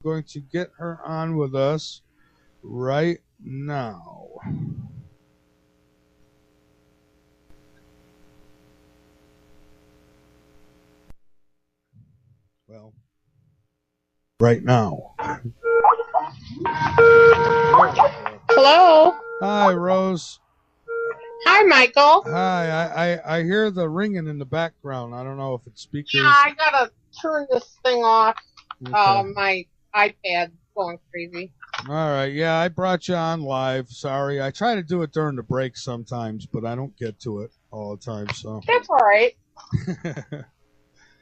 Going to get her on with us right now. Well, right now. Hello. Hi, Rose. Hi, Michael. Hi. I hear the ringing in the background. I don't know if it's speakers. Yeah, I gotta turn this thing off. Okay. My iPad's going crazy. All right. Yeah, I brought you on live. Sorry. I try to do it during the break sometimes, but I don't get to it all the time. So That's all right.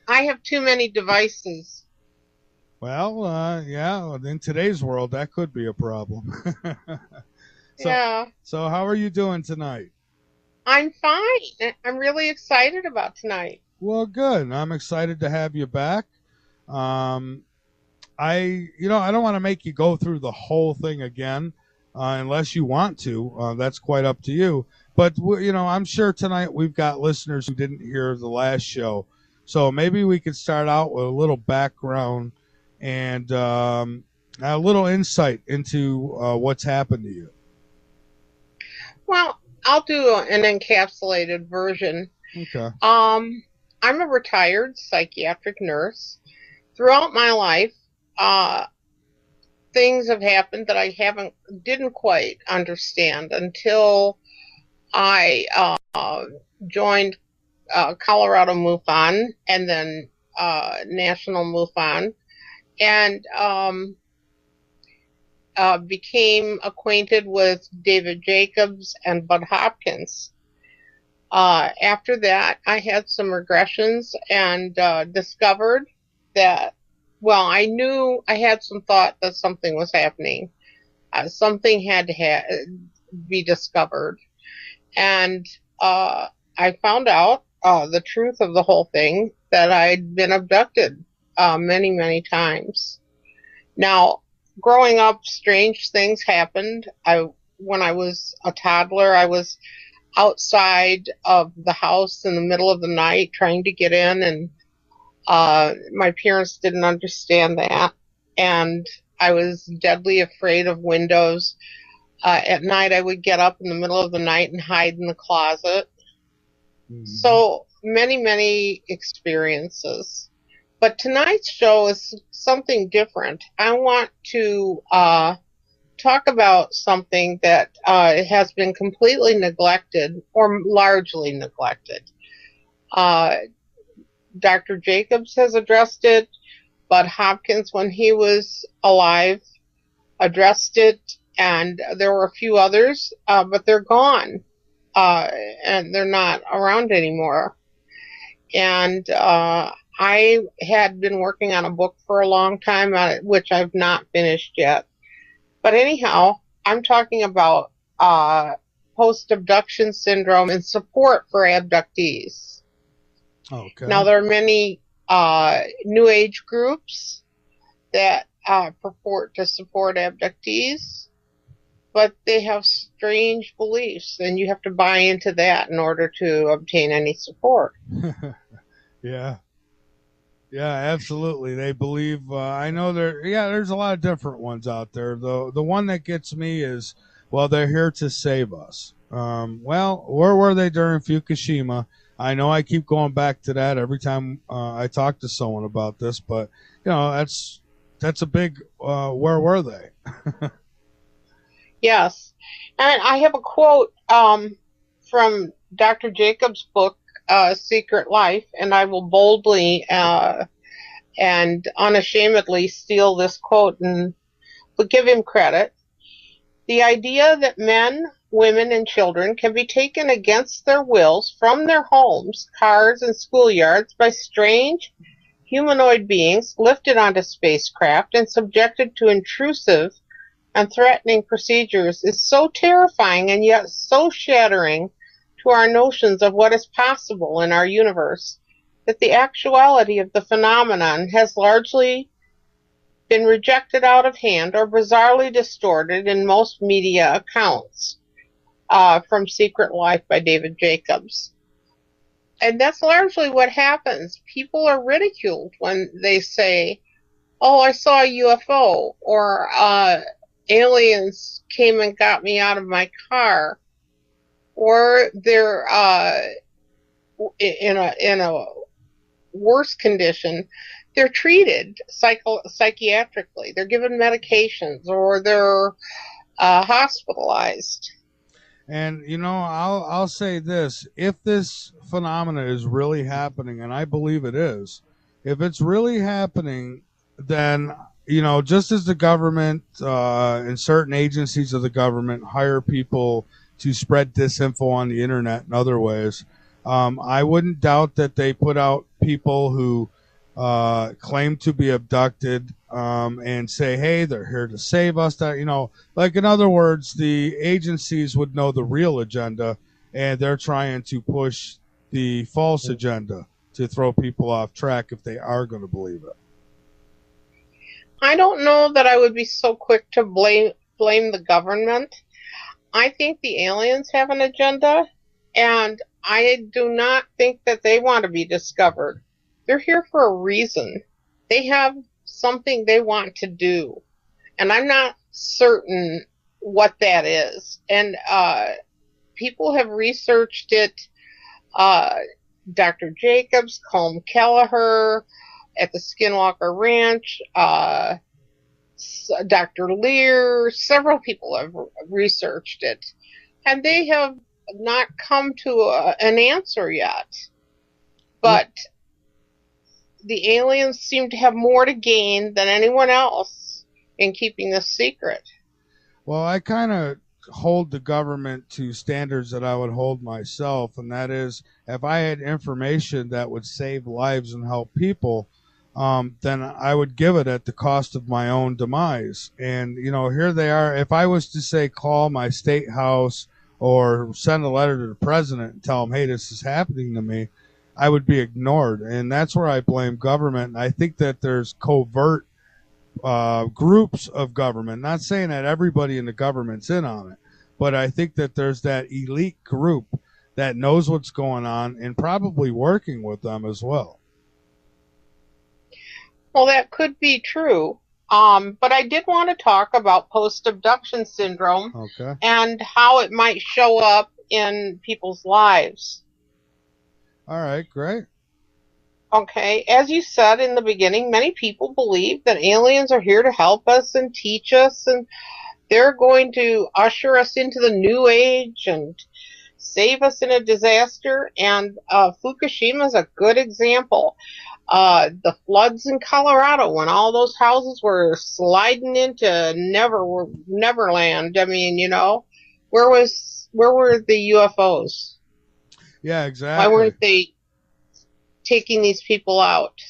I have too many devices. Well, yeah, in today's world, that could be a problem. Yeah. So how are you doing tonight? I'm fine. I'm really excited about tonight. Well, good. I'm excited to have you back. Um, I don't want to make you go through the whole thing again, unless you want to. That's quite up to you. But I'm sure tonight we've got listeners who didn't hear the last show, so maybe we could start out with a little background and a little insight into what's happened to you. Well, I'll do an encapsulated version. Okay. I'm a retired psychiatric nurse. Throughout my life, things have happened that I didn't quite understand until I joined Colorado MUFON and then National MUFON, and became acquainted with David Jacobs and Bud Hopkins. After that, I had some regressions and discovered that, well, I knew I had some thought that something was happening. Something had to be discovered. And I found out the truth of the whole thing, that I'd been abducted many, many times. Now, growing up, strange things happened. When I was a toddler, I was outside of the house in the middle of the night trying to get in, and my parents didn't understand that, and I was deadly afraid of windows. At night, I would get up in the middle of the night and hide in the closet. Mm-hmm. So many, many experiences. But tonight's show is something different. I want to talk about something that has been completely neglected, or largely neglected. Dr. Jacobs has addressed it. Bud Hopkins, when he was alive, addressed it. And there were a few others, but they're gone. And they're not around anymore. And I had been working on a book for a long time, which I've not finished yet. But anyhow, I'm talking about post-abduction syndrome and support for abductees. Okay. Now, there are many New Age groups that purport to support abductees, but they have strange beliefs, and you have to buy into that in order to obtain any support. Yeah, absolutely. They believe. I know there's a lot of different ones out there. The one that gets me is, well, they're here to save us. Well, where were they during Fukushima? I know I keep going back to that every time I talk to someone about this, but that's a big. Where were they? Yes, and I have a quote from Dr. Jacobs' book, Secret Life, and I will boldly and unashamedly steal this quote, but give him credit. The idea that men, women, and children can be taken against their wills from their homes, cars, and schoolyards by strange humanoid beings lifted onto spacecraft and subjected to intrusive and threatening procedures is so terrifying and yet so shattering to our notions of what is possible in our universe that the actuality of the phenomenon has largely been rejected out of hand or bizarrely distorted in most media accounts, from Secret Life by David Jacobs. And that's largely what happens. People are ridiculed when they say oh, I saw a UFO, or aliens came and got me out of my car, or they're in a worse condition. They're treated psychiatrically. They're given medications, or they're hospitalized. And I'll say this: if this phenomena is really happening, and I believe it is, if it's really happening, then just as the government and certain agencies of the government hire people to spread disinfo on the internet and other ways, I wouldn't doubt that they put out people who claim to be abducted and say, hey, they're here to save us. That like, in other words, the agencies would know the real agenda, and they're trying to push the false agenda to throw people off track if they are going to believe it. I don't know that I would be so quick to blame the government. I think the aliens have an agenda, and I do not think that they want to be discovered. They're here for a reason. They have something they want to do, and I'm not certain what that is. And people have researched it. Dr. Jacobs, Colm Kelleher at the Skinwalker Ranch, Dr. Lear, several people have researched it, and they have not come to an answer yet. But the aliens seem to have more to gain than anyone else in keeping this secret. Well, I kind of hold the government to standards that I would hold myself, and that is, if I had information that would save lives and help people, then I would give it at the cost of my own demise. And here they are. If I was to say, call my state house or send a letter to the president and tell him, hey, this is happening to me, I would be ignored. And that's where I blame government. And I think that there's covert groups of government, not saying that everybody in the government's in on it, but I think that there's that elite group that knows what's going on and probably working with them as well. Well, that could be true. But I did want to talk about post-abduction syndrome, okay, and how it might show up in people's lives. All right, great. Okay, as you said in the beginning, many people believe that aliens are here to help us and teach us, and they're going to usher us into the new age and save us in a disaster. And Fukushima is a good example. The floods in Colorado, when all those houses were sliding into Neverland. I mean, where were the UFOs? Yeah, exactly. Why weren't they taking these people out?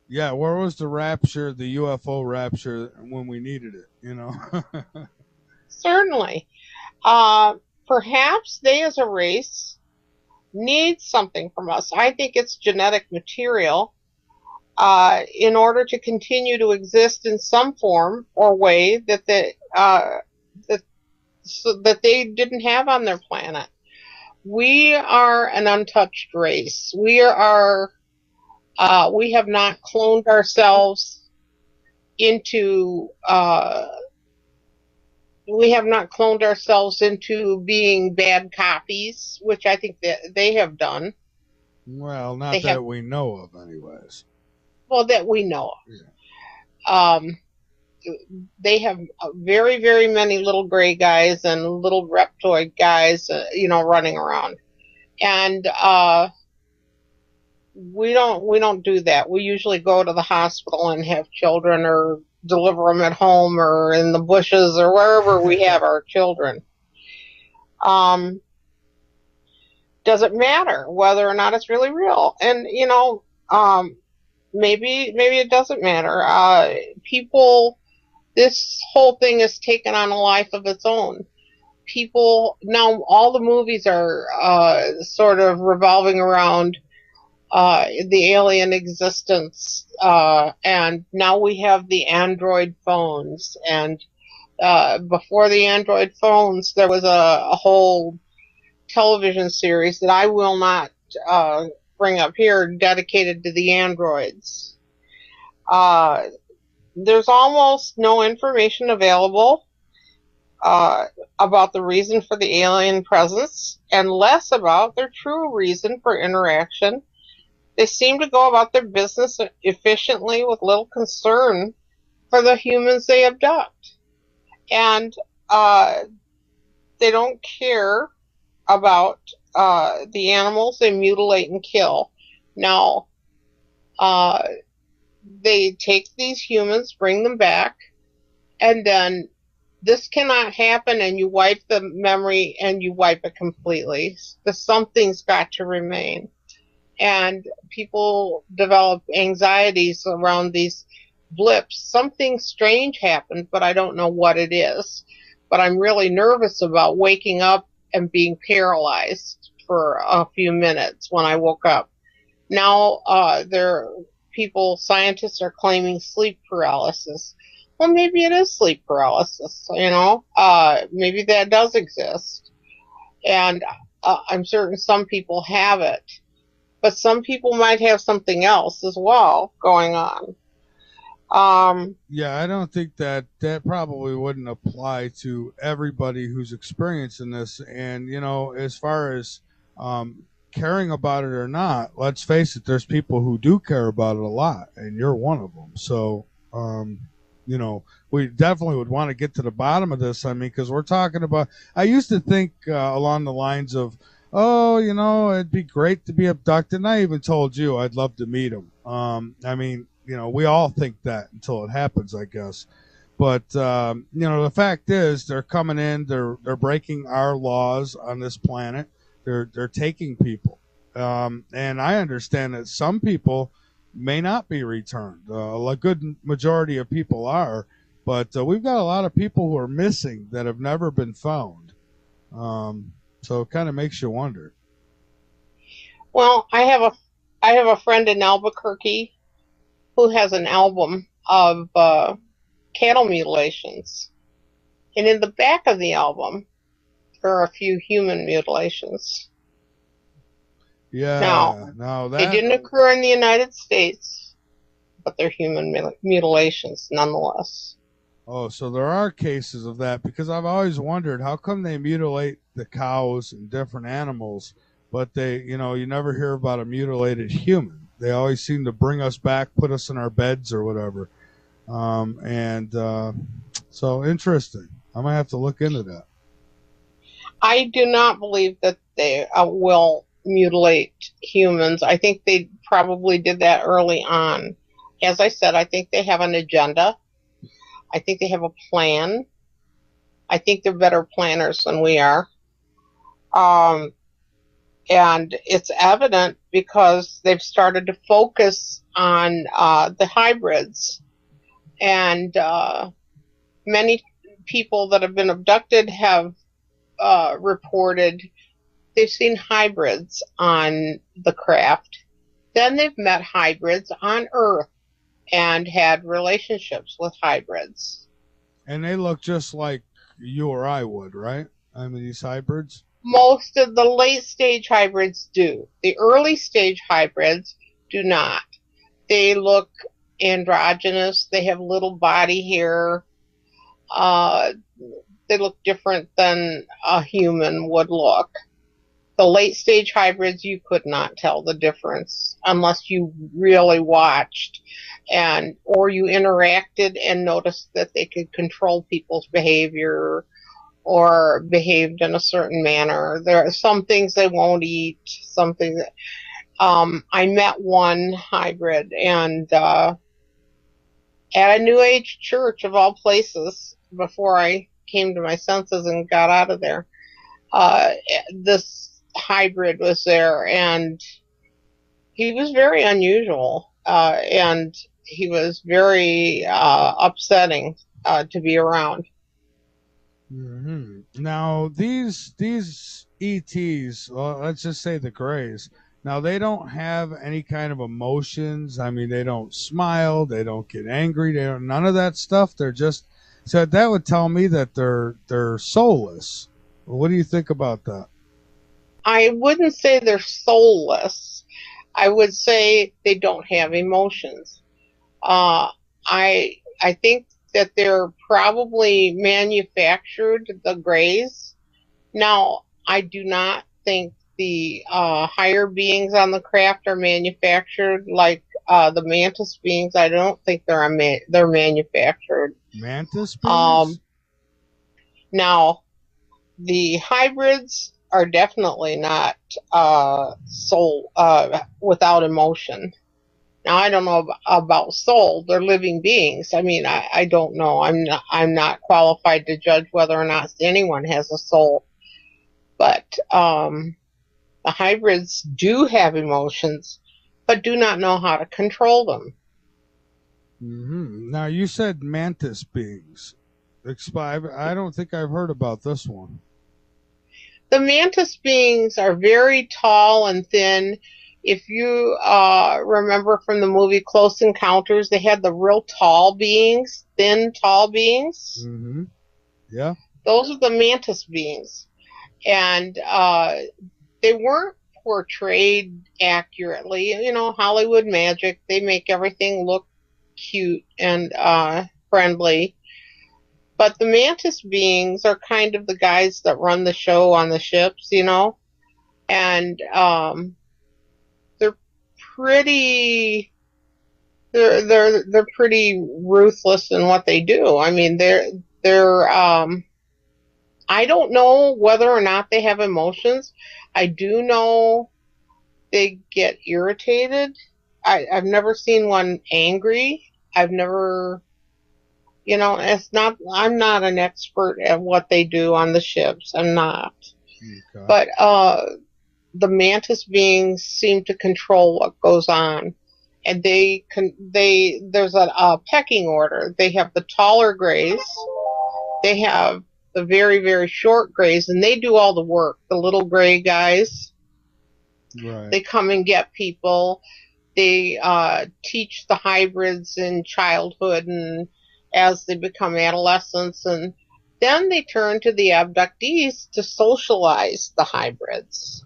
Yeah, where was the rapture, the UFO rapture, when we needed it? Certainly. Perhaps they, as a race, need something from us. I think it's genetic material in order to continue to exist in some form or way that they didn't have on their planet. We are an untouched race. We have not cloned ourselves into being bad copies, which I think that they have done. Well, not that we know of, anyways. Well, that we know of. Yeah. They have very, very many little gray guys and little reptoid guys, running around, and we don't do that. We usually go to the hospital and have children, or deliver them at home, or in the bushes, or wherever we have our children. Does it matter whether or not it's really real? And maybe it doesn't matter. This whole thing has taken on a life of its own. People now, all the movies are sort of revolving around the alien existence, and now we have the Android phones. And before the Android phones, there was a whole television series that I will not bring up here, dedicated to the androids. Uh, there's almost no information available uh, about the reason for the alien presence and less about their true reason for interaction. They seem to go about their business efficiently with little concern for the humans they abduct. And uh, they don't care about the animals they mutilate and kill. Now, uh, they take these humans, bring them back, and then this cannot happen and you wipe the memory and you wipe it completely. Something's got to remain. And people develop anxieties around these blips. Something strange happened, but I don't know what it is. But I'm really nervous about waking up and being paralyzed for a few minutes when I woke up. Now, scientists are claiming sleep paralysis. Well, maybe it is sleep paralysis, maybe that does exist. And I'm certain some people have it. But some people might have something else as well going on. Yeah, I don't think that probably wouldn't apply to everybody who's experiencing this. And, as far as caring about it or not, let's face it, there's people who do care about it a lot, and you're one of them. So, we definitely would want to get to the bottom of this. I mean, because we're talking about, I used to think along the lines of, oh, it'd be great to be abducted. And I even told you I'd love to meet him. I mean, we all think that until it happens, I guess. But, the fact is they're coming in, they're breaking our laws on this planet. They're taking people. And I understand that some people may not be returned. A good majority of people are. But we've got a lot of people who are missing that have never been found. So it kind of makes you wonder. Well, I have a friend in Albuquerque who has an album of cattle mutilations, and in the back of the album there are a few human mutilations. Yeah. Now they didn't occur in the United States, but they're human mutilations nonetheless. Oh, so there are cases of that, because I've always wondered how come they mutilate the cows and different animals, but they, you never hear about a mutilated human. They always seem to bring us back, put us in our beds or whatever. So interesting. I might have to look into that. I do not believe that they will mutilate humans. I think they probably did that early on. As I said, I think they have an agenda. I think they have a plan. I think they're better planners than we are. And it's evident because they've started to focus on the hybrids. And many people that have been abducted have reported they've seen hybrids on the craft. Then they've met hybrids on Earth and had relationships with hybrids. And they look just like you or I would, right? I mean, these hybrids? Most of the late stage hybrids do. The early stage hybrids do not. They look androgynous. They have little body hair. They look different than a human would look. The late stage hybrids, you could not tell the difference unless you really watched or you interacted and noticed that they could control people's behavior or behaved in a certain manner. There are some things they won't eat, some things that, I met one hybrid and at a New Age church of all places before I came to my senses and got out of there. This hybrid was there, and he was very unusual, and he was very upsetting to be around. Mm-hmm. Now these ETs, well, let's just say the Greys. Now they don't have any kind of emotions. I mean, they don't smile, they don't get angry, they don't none of that stuff. They're just so that would tell me that they're soulless. What do you think about that? I wouldn't say they're soulless. I would say they don't have emotions. Uh, I think that they're probably manufactured, the grays. Now, I do not think the higher beings on the craft are manufactured like the mantis beings. I don't think they're manufactured. Mantis beings? Now, the hybrids are definitely not soul without emotion. Now, I don't know about soul. They're living beings. I mean, I don't know. I'm not qualified to judge whether or not anyone has a soul. But the hybrids do have emotions, but do not know how to control them. Mm-hmm. Now, you said mantis beings. I don't think I've heard about this one. The mantis beings are very tall and thin. If you remember from the movie Close Encounters, they had the real tall beings, thin, tall beings. Mm-hmm. Yeah. Those are the mantis beings. And they weren't portrayed accurately. You know, Hollywood magic, they make everything look cute and friendly. But the mantis beings are kind of the guys that run the show on the ships, you know, and they're pretty. They're pretty ruthless in what they do. I mean, they're. I don't know whether or not they have emotions. I do know they get irritated. I've never seen one angry. I've never. You know, I'm not an expert at what they do on the ships. I'm not. Okay. But the mantis beings seem to control what goes on. And there's a pecking order. They have the taller grays. They have the very, very short grays, and they do all the work. The little gray guys. Right. They come and get people. They teach the hybrids in childhood and as they become adolescents, and then they turn to the abductees to socialize the hybrids.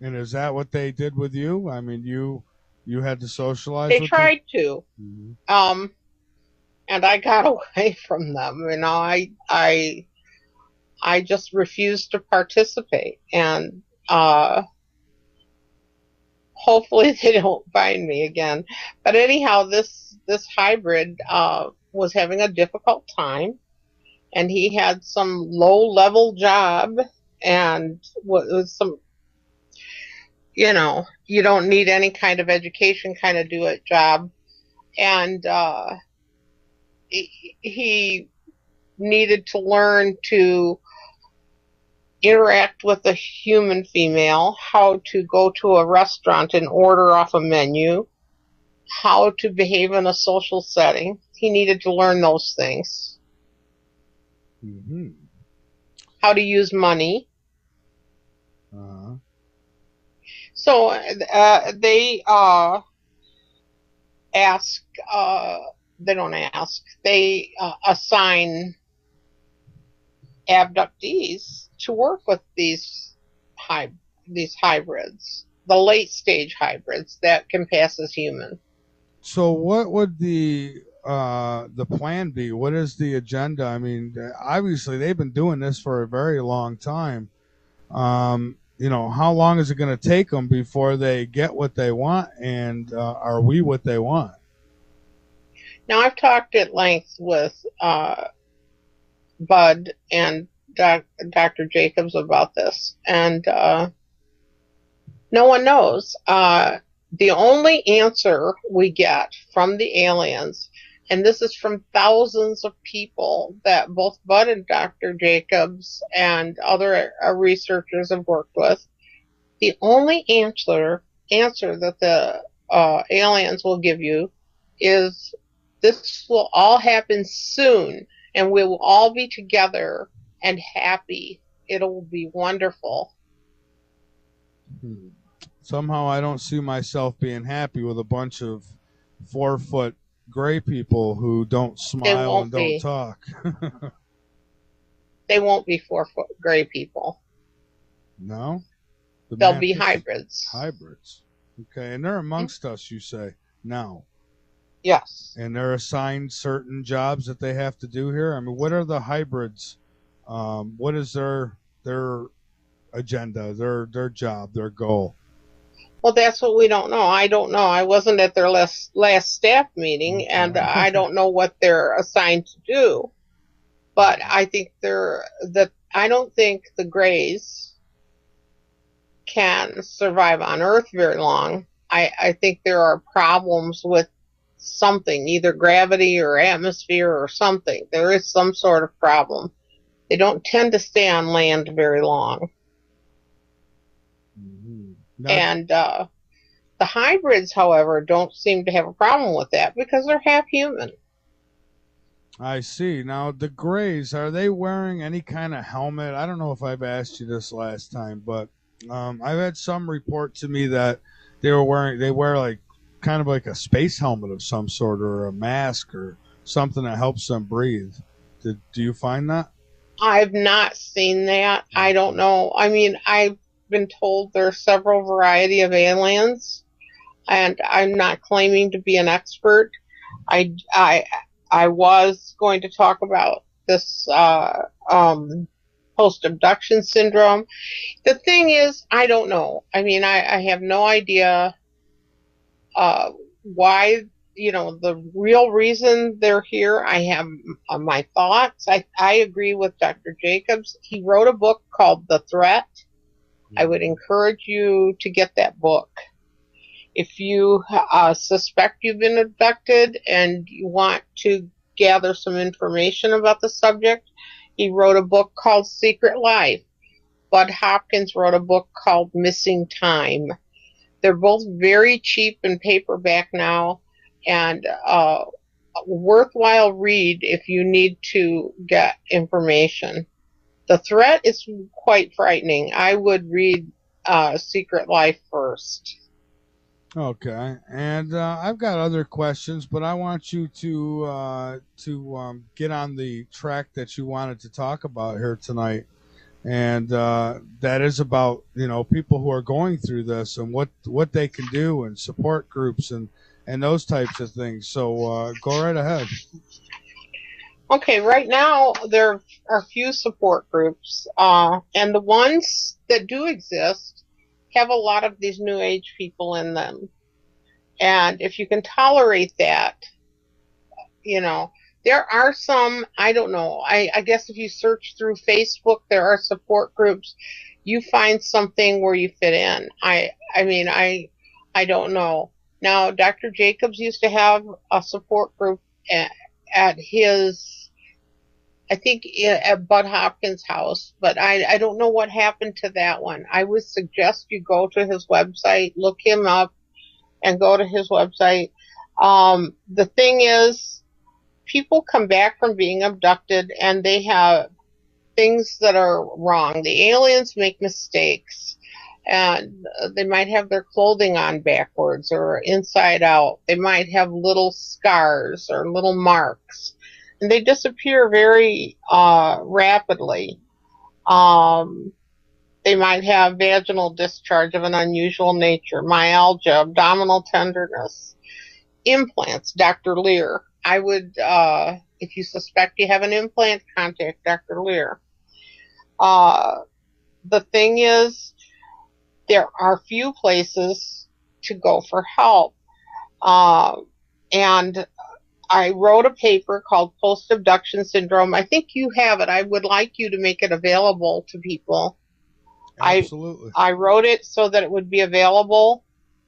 And is that what they did with you? I mean, you had to socialize. They tried to, and I got away from them. You know, I just refused to participate, and hopefully they don't find me again. But anyhow, this hybrid was having a difficult time, and he had some low-level job, and was some, you know, you don't need any kind of education kind of do it job, and he needed to learn to interact with a human female, how to go to a restaurant and order off a menu, how to behave in a social setting. He needed to learn those things. Mm-hmm. How to use money. Uh-huh. So they ask, they don't ask, they assign abductees to work with these hybrids, the late stage hybrids that can pass as human. So what would the plan be? What is the agenda? I mean, obviously they've been doing this for a very long time. You know, how long is it going to take them before they get what they want, and are we what they want? Now, I've talked at length with Bud and Dr. Jacobs about this, and no one knows. The only answer we get from the aliens, and this is from thousands of people that both Bud and Dr. Jacobs and other researchers have worked with, the only answer that the aliens will give you is this will all happen soon, and we will all be together and happy. It'll be wonderful. Somehow I don't see myself being happy with a bunch of 4-foot gray people who don't smile and don't talk. They won't be 4-foot gray people. No? They'll be hybrids. Hybrids. Okay, and they're amongst us, you say, now. Yes. And they're assigned certain jobs that they have to do here. I mean, what are the hybrids? What is their agenda, their job, their goal? Well, that's what we don't know. I don't know. I wasn't at their last staff meeting, and Okay. I don't know what they're assigned to do. But I think I don't think the Greys can survive on Earth very long. I think there are problems with something, either gravity or atmosphere or something. There is some sort of problem. They don't tend to stay on land very long. And the hybrids, however, don't seem to have a problem with that because they're half human. I see. Now, the Greys, are they wearing any kind of helmet? I don't know if I've asked you this last time, but I've had some report to me that they wear like kind of like a space helmet of some sort or a mask or something that helps them breathe. Do you find that? I've not seen that. I don't know. I mean, I've been told there are several variety of aliens, and I'm not claiming to be an expert. I, I, I was going to talk about this post-abduction syndrome. The thing is, I don't know. I mean, I have no idea why, the real reason they're here. I have my thoughts. I agree with Dr. Jacobs. He wrote a book called The Threat. I would encourage you to get that book. If you suspect you've been abducted and you want to gather some information about the subject, he wrote a book called Secret Life. Bud Hopkins wrote a book called Missing Time. They're both very cheap in paperback now, and a worthwhile read if you need to get information. The Threat is quite frightening. I would read Secret Life first. Okay, and I've got other questions, but I want you to get on the track that you wanted to talk about here tonight, and that is about people who are going through this and what they can do and support groups and those types of things. So go right ahead. Okay, right now there are few support groups, and the ones that do exist have a lot of these new age people in them. And if you can tolerate that, there are some, I don't know, I guess if you search through Facebook, there are support groups. You find something where you fit in. I don't know. Now, Dr. Jacobs used to have a support group at his, I think at Bud Hopkins' house, but I don't know what happened to that one. I would suggest you go to his website, look him up, and go to his website. The thing is, people come back from being abducted and they have things that are wrong. The aliens make mistakes, and they might have their clothing on backwards or inside out. They might have little scars or little marks, and they disappear very rapidly. They might have vaginal discharge of an unusual nature, myalgia, abdominal tenderness, implants. Dr. Lear. I would, if you suspect you have an implant, contact Dr. Lear. The thing is, there are few places to go for help. And I wrote a paper called Post Abduction Syndrome. I think you have it. I would like you to make it available to people. Absolutely. I wrote it so that it would be available,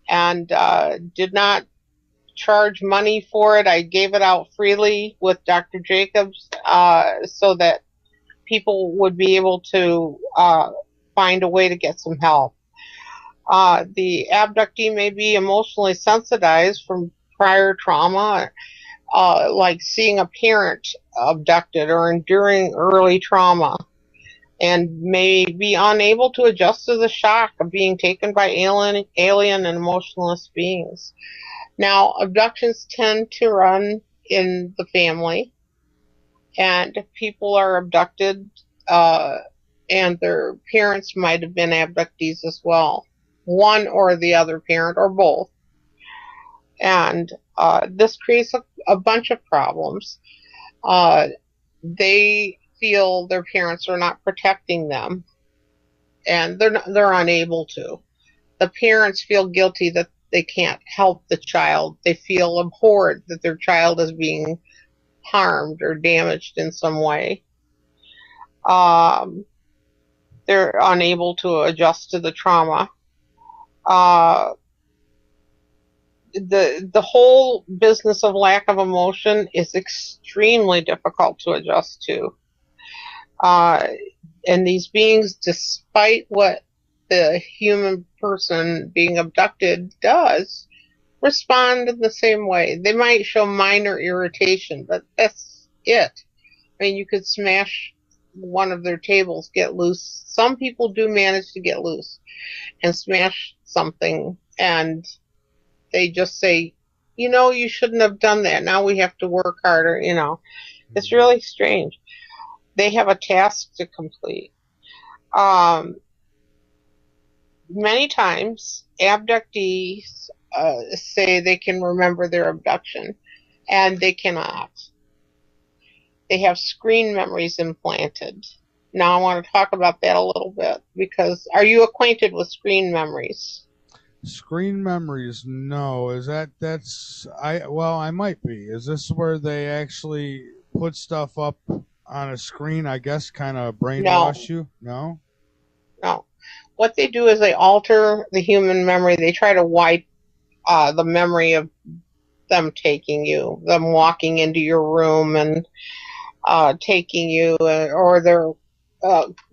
and did not charge money for it. I gave it out freely with Dr. Jacobs, so that people would be able to find a way to get some help. The abductee may be emotionally sensitized from prior trauma, like seeing a parent abducted or enduring early trauma, and may be unable to adjust to the shock of being taken by alien and emotionless beings. Now, abductions tend to run in the family, and people are abducted, and their parents might have been abductees as well, one or the other parent or both. And this creates a bunch of problems. They feel their parents are not protecting them, and they're unable to. The parents feel guilty that they can't help the child. They feel abhorred that their child is being harmed or damaged in some way. They're unable to adjust to the trauma. The whole business of lack of emotion is extremely difficult to adjust to. And these beings, despite what the human person being abducted does, respond in the same way. They might show minor irritation, but that's it. I mean, you could smash one of their tables, get loose. Some people do manage to get loose and smash something, and they just say, you shouldn't have done that. Now we have to work harder, It's really strange. They have a task to complete. Many times, abductees say they can remember their abduction, and they cannot. They have screen memories implanted. Now I want to talk about that a little bit, because are you acquainted with screen memories? Screen memories, no. I might be. Is this where they actually put stuff up on a screen, I guess, kind of brainwash you? No? No. What they do is they alter the human memory. They try to wipe the memory of them taking you, them walking into your room and taking you, or they're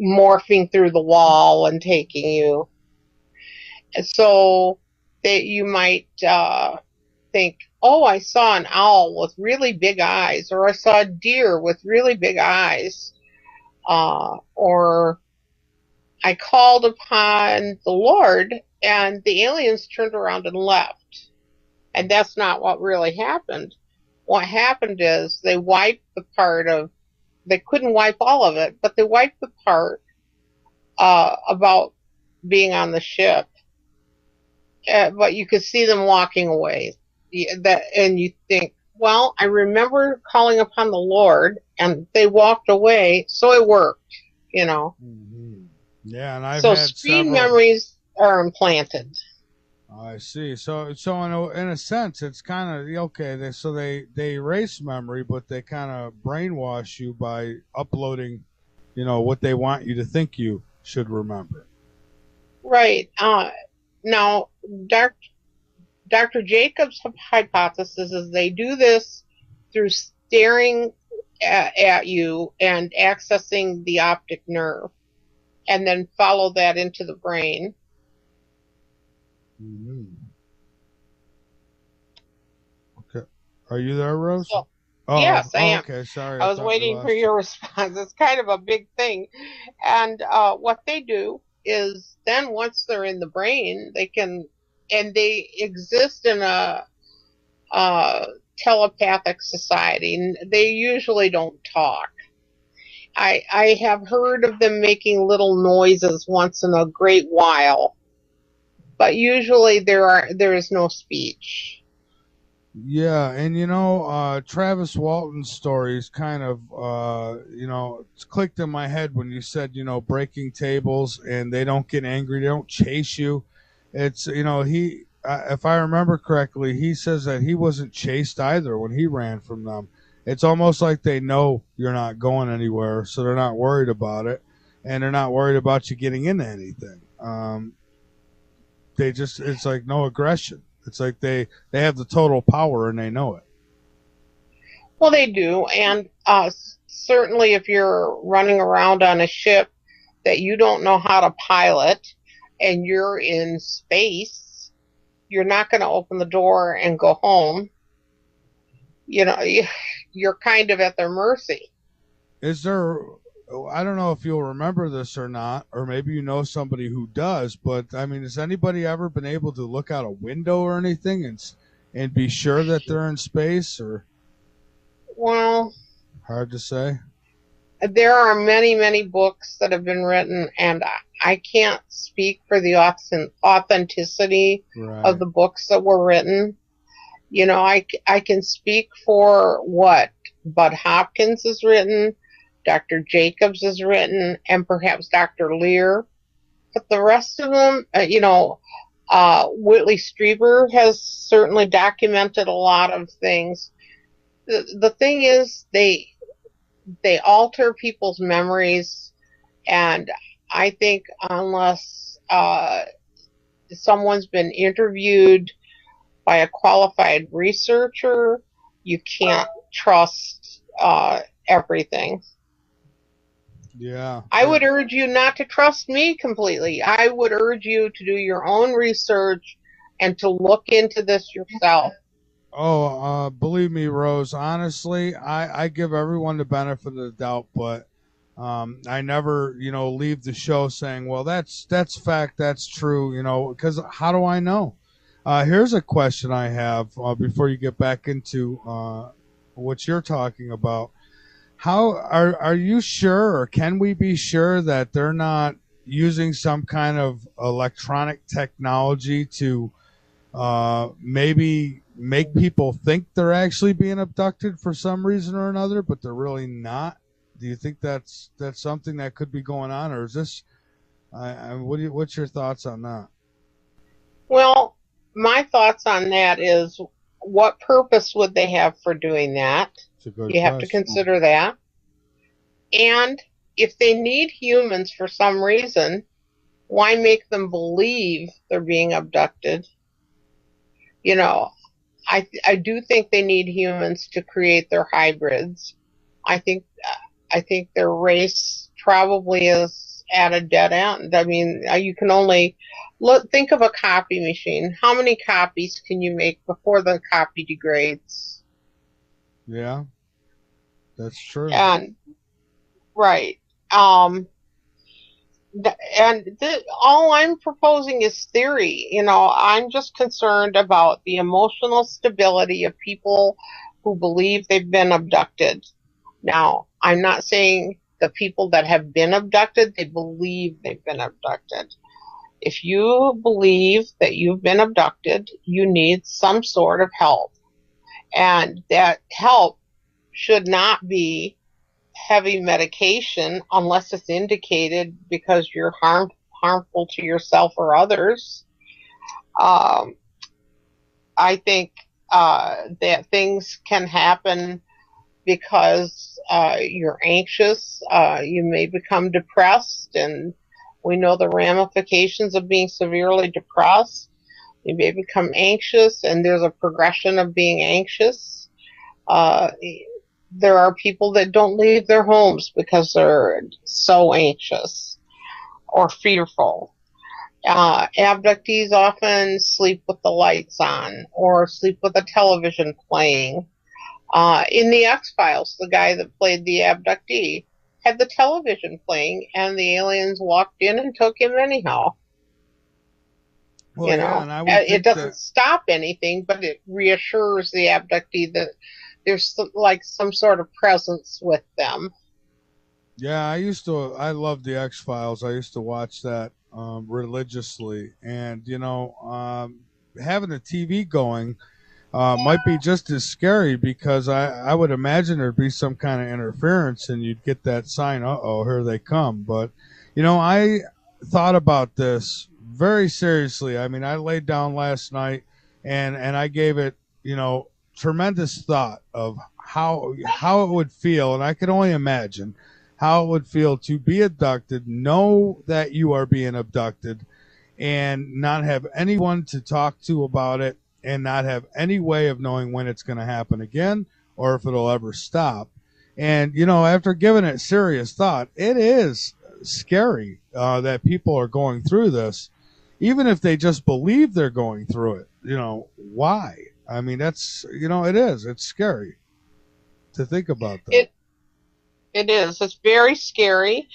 morphing through the wall and taking you. And so you might think, oh, I saw an owl with really big eyes, or I saw a deer with really big eyes, or I called upon the Lord and the aliens turned around and left. And that's not what really happened. What happened is they wiped the part of, they couldn't wipe all of it, but they wiped the part about being on the ship. But you could see them walking away. And you think, well, I remember calling upon the Lord and they walked away, so it worked, Mm-hmm. Yeah, and I've so had screen memories are implanted. I see. So in a sense, it's kind of okay. They erase memory, but they kind of brainwash you by uploading, what they want you to think you should remember. Right. Now, Dr. Jacobs' hypothesis is they do this through staring at you and accessing the optic nerve, and then follow that into the brain. Mm-hmm. Okay. Are you there, Rose? Yes, I am. Okay, sorry. I was waiting for your response. It's kind of a big thing. And what they do is then once they're in the brain, they exist in a telepathic society. They usually don't talk. I have heard of them making little noises once in a great while, but usually there is no speech. Yeah, and Travis Walton's story is kind of it's clicked in my head when you said breaking tables, and they don't get angry, they don't chase you. It's if I remember correctly, he says that he wasn't chased either when he ran from them. It's almost like they know you're not going anywhere, so they're not worried about it, and they're not worried about you getting into anything. It's like no aggression. It's like they have the total power and they know it. Well, they do, and certainly if you're running around on a ship that you don't know how to pilot and you're in space, you're not going to open the door and go home. You're kind of at their mercy. Is there, I don't know if you'll remember this or not, or maybe you know somebody who does, but I mean, has anybody ever been able to look out a window or anything and be sure that they're in space, or? Well, hard to say. There are many, many books that have been written, and I can't speak for the authenticity of the books that were written. I can speak for what Bud Hopkins has written, Dr. Jacobs has written, and perhaps Dr. Lear. But the rest of them, Whitley Strieber has certainly documented a lot of things. The thing is, they alter people's memories, and I think unless someone's been interviewed by a qualified researcher, you can't trust everything. Yeah. I would urge you not to trust me completely. I would urge you to do your own research and to look into this yourself. Oh, believe me, Rose, honestly, I give everyone the benefit of the doubt, but I never, leave the show saying, well, that's fact, that's true, because how do I know? Here's a question I have before you get back into what you're talking about. How are you sure, or can we be sure that they're not using some kind of electronic technology to maybe make people think they're actually being abducted for some reason or another, but they're really not? Do you think that's something that could be going on, or is this? What's your thoughts on that? Well, my thoughts on that is, what purpose would they have for doing that? You have to consider that. And if they need humans for some reason, why make them believe they're being abducted? I do think they need humans to create their hybrids. I think their race probably is at a dead end. I mean, you can only think of a copy machine. How many copies can you make before the copy degrades? Yeah, that's true. And right. All I'm proposing is theory. I'm just concerned about the emotional stability of people who believe they've been abducted. Now, I'm not saying the people that have been abducted, they believe they've been abducted. If you believe that you've been abducted, you need some sort of help. And that help should not be heavy medication unless it's indicated because you're harmful to yourself or others. I think that things can happen because you're anxious. You may become depressed, and we know the ramifications of being severely depressed. You may become anxious, and there's a progression of being anxious. There are people that don't leave their homes because they're so anxious or fearful. Abductees often sleep with the lights on or sleep with a television playing. In the X-Files, the guy that played the abductee had the television playing, and the aliens walked in and took him anyhow. Well, it doesn't stop anything, but it reassures the abductee that there's like some sort of presence with them. Yeah, I loved the X-Files. I used to watch that religiously, and having the TV going might be just as scary, because I would imagine there'd be some kind of interference and you'd get that sign, uh-oh, here they come. But I thought about this very seriously. I mean, I laid down last night and I gave it tremendous thought of how it would feel, and I could only imagine how it would feel to be abducted, know that you are being abducted, and not have anyone to talk to about it, and not have any way of knowing when it's going to happen again or if it'll ever stop. And after giving it serious thought, it is scary that people are going through this, even if they just believe they're going through it. Why? I mean, that's, it's scary to think about that. It is. It's very scary.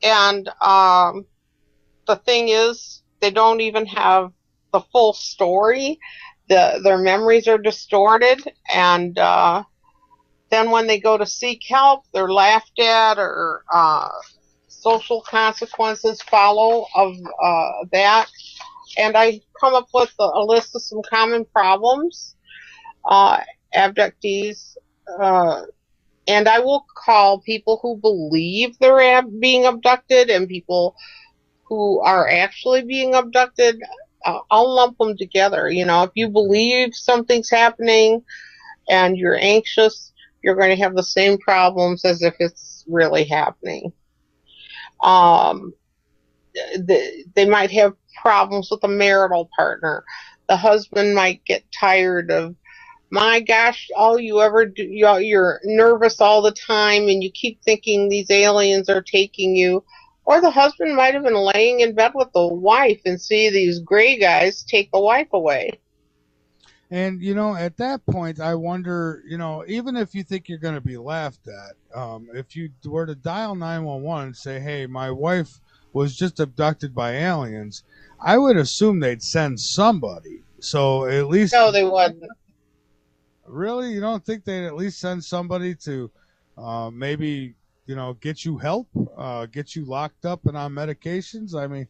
And the thing is, they don't even have the full story. Their memories are distorted. And then when they go to seek help, they're laughed at, or social consequences follow of that. And I come up with a list of some common problems. abductees, and I will call people who believe they're being abducted and people who are actually being abducted. I'll lump them together. You know, if you believe something's happening and you're anxious, you're going to have the same problems as if it's really happening. They might have problems with a marital partner. The husband might get tired of, my gosh, all you ever do, you're nervous all the time and you keep thinking these aliens are taking you. Or the husband might have been laying in bed with the wife and see these gray guys take the wife away. And, you know, at that point, I wonder, you know, even if you think you're going to be laughed at, if you were to dial 911 and say, hey, my wife was just abducted by aliens, I would assume they'd send somebody. So at least. No, they wouldn't. Really? You don't think they'd at least send somebody to maybe, you know, get you help, get you locked up and on medications? I mean,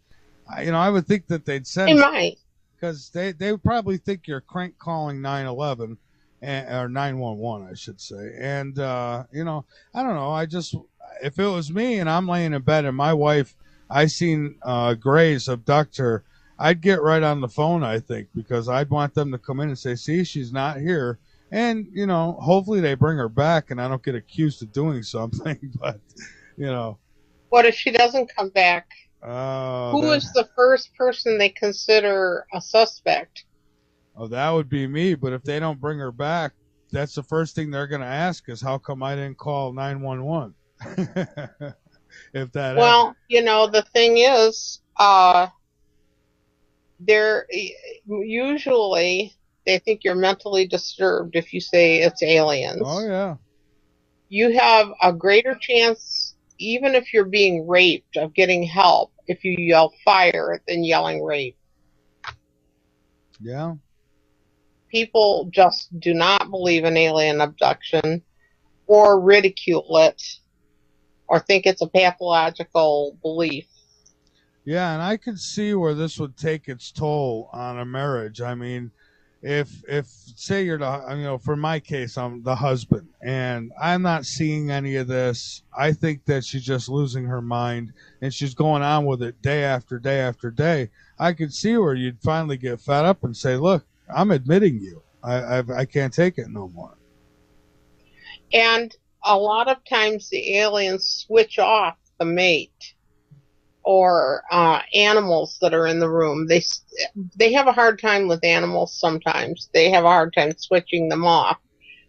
I would think that they'd send. They might. Because they would probably think you're crank calling 911 or 911, I should say. And, you know, I don't know. If it was me and I'm laying in bed and my wife, I seen Grays abduct her, I'd get right on the phone, I think, because I'd want them to come in and say, see, she's not here. And, you know, hopefully they bring her back and I don't get accused of doing something. But, you know. What if she doesn't come back? Who is the first person they consider a suspect? Oh, that would be me. But if they don't bring her back, that's the first thing they're going to ask is how come I didn't call 911? If that. Well, happens. You know, the thing is, they're usually they think you're mentally disturbed if you say it's aliens. Oh yeah. You have a greater chance, even if you're being raped, of getting help if you yell fire than yelling rape. Yeah. People just do not believe in alien abduction or ridicule it or think it's a pathological belief. Yeah, and I could see where this would take its toll on a marriage. I mean, if say you're the, you know, for my case, I'm the husband and I'm not seeing any of this. I think that she's just losing her mind and she's going on with it day after day after day. I could see where you'd finally get fed up and say, look, I'm admitting you. I can't take it no more. And a lot of times the aliens switch off the mate or animals that are in the room. They have a hard time with animals sometimes. They have a hard time switching them off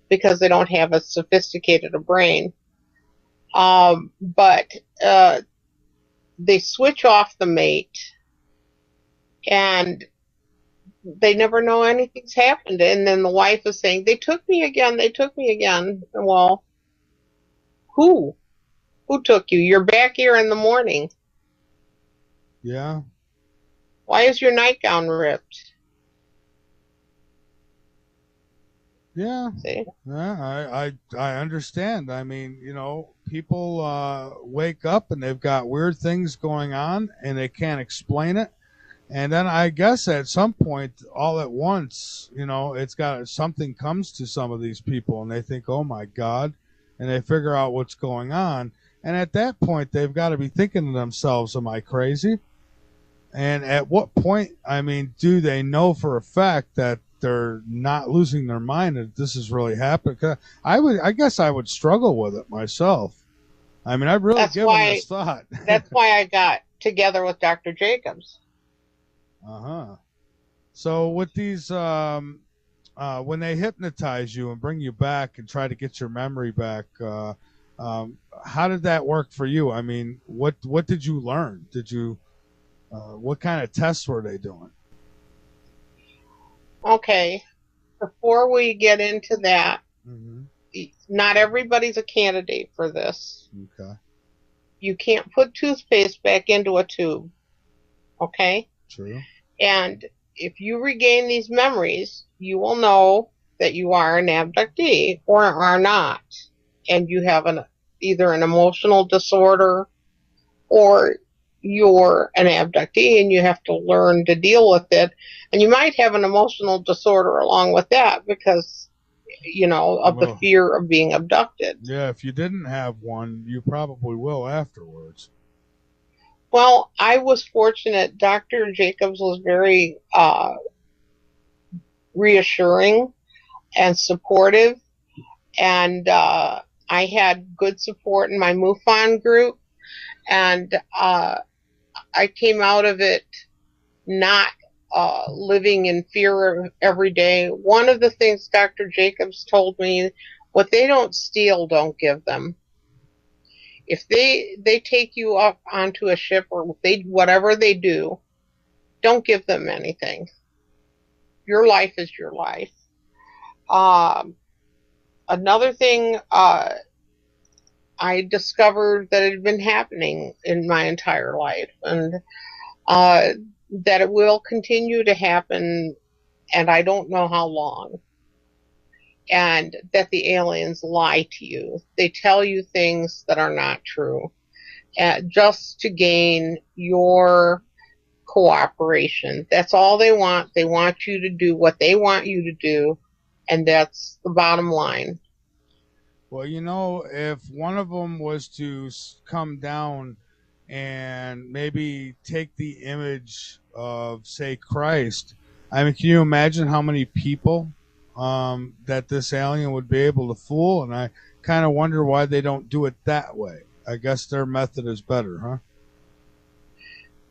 because they don't have as sophisticated a brain. But they switch off the mate and they never know anything's happened. And then the wife is saying, they took me again, they took me again. Well, who took you? You're back here in the morning. Yeah. Why is your nightgown ripped? Yeah. See? Yeah, I understand. I mean, you know, people wake up and they've got weird things going on and they can't explain it. And then I guess at some point, all at once, you know, something comes to some of these people and they think, oh my God, and they figure out what's going on. And at that point, they've got to be thinking to themselves, am I crazy? And at what point, I mean, do they know for a fact that they're not losing their mind that this is really happening? I guess I would struggle with it myself. I mean, I've really given this thought. That's why I got together with Dr. Jacobs. Uh-huh. So with these, when they hypnotize you and bring you back and try to get your memory back, how did that work for you? I mean, what did you learn? What kind of tests were they doing? Okay. Before we get into that, mm-hmm. Not everybody's a candidate for this. Okay. You can't put toothpaste back into a tube. Okay? True. And if you regain these memories, you will know that you are an abductee or are not. And you have either an emotional disorder or you're an abductee and you have to learn to deal with it. And you might have an emotional disorder along with that because of the Well, fear of being abducted. yeah, if you didn't have one, you probably will afterwards. Well, I was fortunate. Dr. Jacobs was very reassuring and supportive, and I had good support in my MUFON group, and I came out of it not living in fear every day. One of the things Dr. Jacobs told me, what they don't steal, don't give them. If they take you up onto a ship, or whatever they do, don't give them anything. Your life is your life. Another thing I discovered that had been happening in my entire life, and that it will continue to happen, and I don't know how long. And that the aliens lie to you. They tell you things that are not true, just to gain your cooperation. That's all they want. They want you to do what they want you to do, and that's the bottom line. Well, if one of them was to come down and maybe take the image of, say, Christ, I mean, can you imagine how many people that this alien would be able to fool? And I kind of wonder why they don't do it that way. I guess their method is better, huh?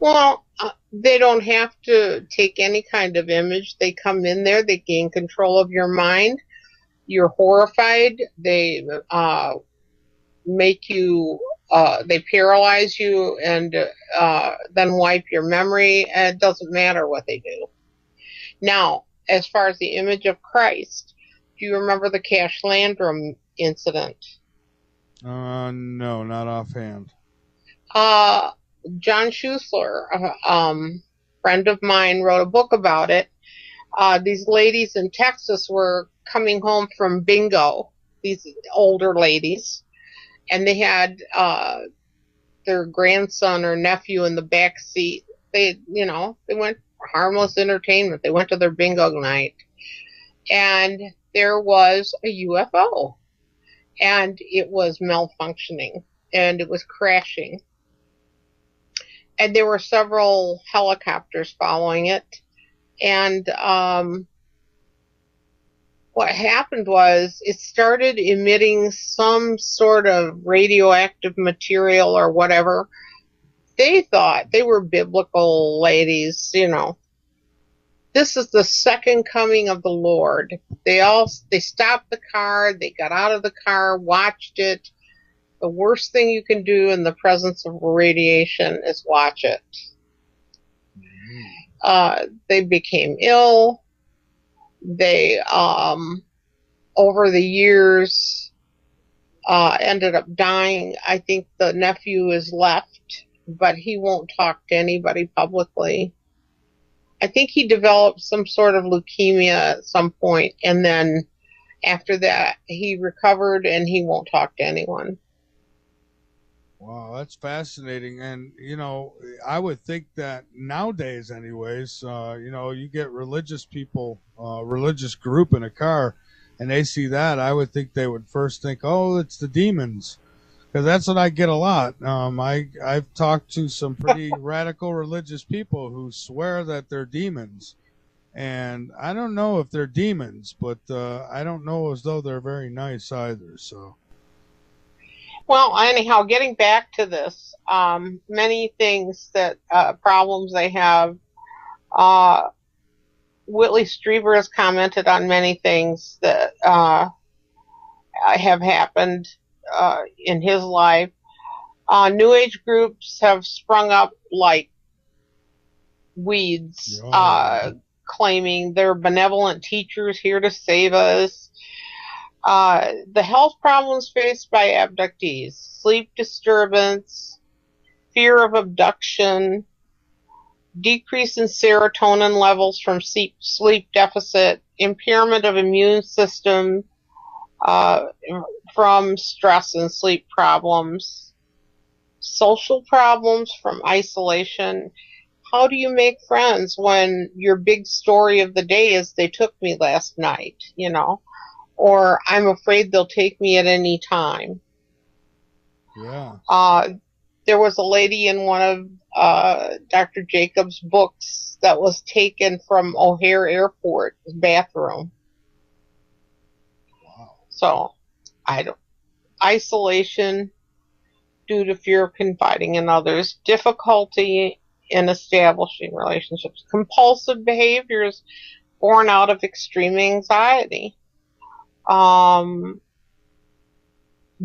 Well, they don't have to take any kind of image. They come in there, they gain control of your mind. You're horrified. They make you, they paralyze you, and then wipe your memory. And it doesn't matter what they do. Now, as far as the image of Christ, do you remember the Cash Landrum incident? No, not offhand. John Schuessler, a friend of mine, wrote a book about it. These ladies in Texas were coming home from bingo, these older ladies, and they had their grandson or nephew in the back seat. They went for harmless entertainment. They went to their bingo night, and there was a UFO, and it was malfunctioning, and it was crashing. And there were several helicopters following it. And what happened was it started emitting some sort of radioactive material or whatever. They thought they were biblical ladies, This is the second coming of the Lord. They stopped the car, they got out of the car, watched it. The worst thing you can do in the presence of radiation is watch it. They became ill. They, over the years, ended up dying. I think the nephew is left, but he won't talk to anybody publicly. I think he developed some sort of leukemia at some point, and then after that, he recovered, and he won't talk to anyone. Wow, that's fascinating. And, I would think that nowadays, anyways, you get religious people, religious group in a car, and they see that, I would think they would first think, oh, it's the demons. Because that's what I get a lot. I've talked to some pretty radical religious people who swear that they're demons. And I don't know if they're demons, but I don't know as though they're very nice either, so... Well, anyhow, getting back to this, many things that problems they have. Whitley Strieber has commented on many things that have happened in his life. New Age groups have sprung up like weeds, claiming they're benevolent teachers here to save us. The health problems faced by abductees: sleep disturbance, fear of abduction, decrease in serotonin levels from sleep deficit, impairment of immune system from stress and sleep problems, social problems from isolation. How do you make friends when your big story of the day is they took me last night, or I'm afraid they'll take me at any time. Yeah. There was a lady in one of Dr. Jacobs' books that was taken from O'Hare Airport bathroom. Wow. So, isolation due to fear of confiding in others, difficulty in establishing relationships, compulsive behaviors born out of extreme anxiety,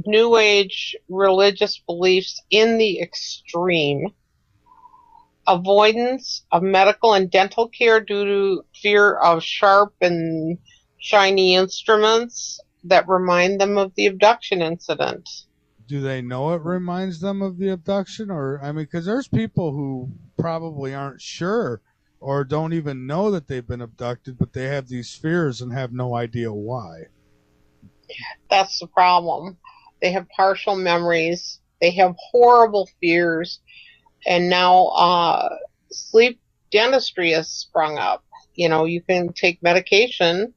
New Age religious beliefs in the extreme, avoidance of medical and dental care due to fear of sharp and shiny instruments that remind them of the abduction incident. Do they know it reminds them of the abduction? Or, I mean, because there's people who probably aren't sure or don't even know that they've been abducted, but they have these fears and have no idea why. That's the problem. They have partial memories. They have horrible fears. And now sleep dentistry has sprung up. You know, you can take medication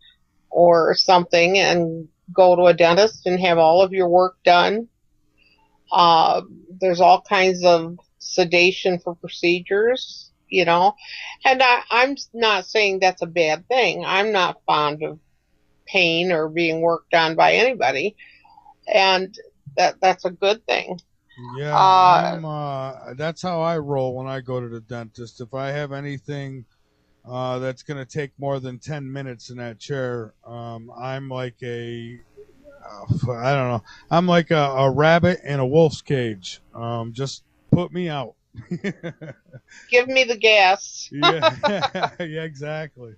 or something and go to a dentist and have all of your work done. There's all kinds of sedation for procedures, you know. And I'm not saying that's a bad thing. I'm not fond of pain or being worked on by anybody. And that's a good thing. Yeah, that's how I roll when I go to the dentist. If I have anything that's going to take more than 10 minutes in that chair, I'm like I don't know. I'm like a rabbit in a wolf's cage. Just put me out. Give me the gas. Yeah, yeah, exactly.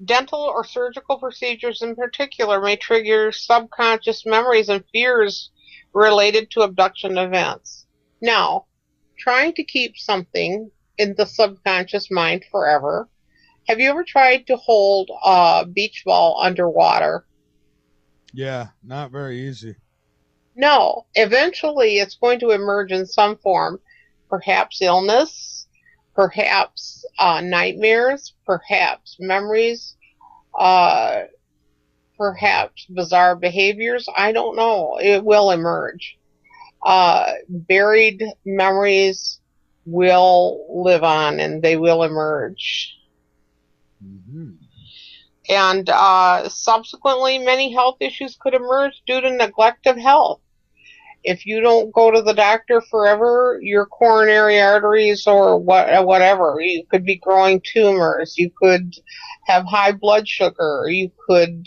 Dental or surgical procedures in particular may trigger subconscious memories and fears related to abduction events. Now, trying to keep something in the subconscious mind forever. Have you ever tried to hold a beach ball underwater? Yeah, not very easy. No. Eventually, it's going to emerge in some form. Perhaps illness, perhaps nightmares, perhaps memories, perhaps bizarre behaviors. I don't know. It will emerge. Buried memories will live on and they will emerge. Mm-hmm. And subsequently, many health issues could emerge due to neglect of health. If you don't go to the doctor forever, your coronary arteries or whatever, you could be growing tumors, you could have high blood sugar, you could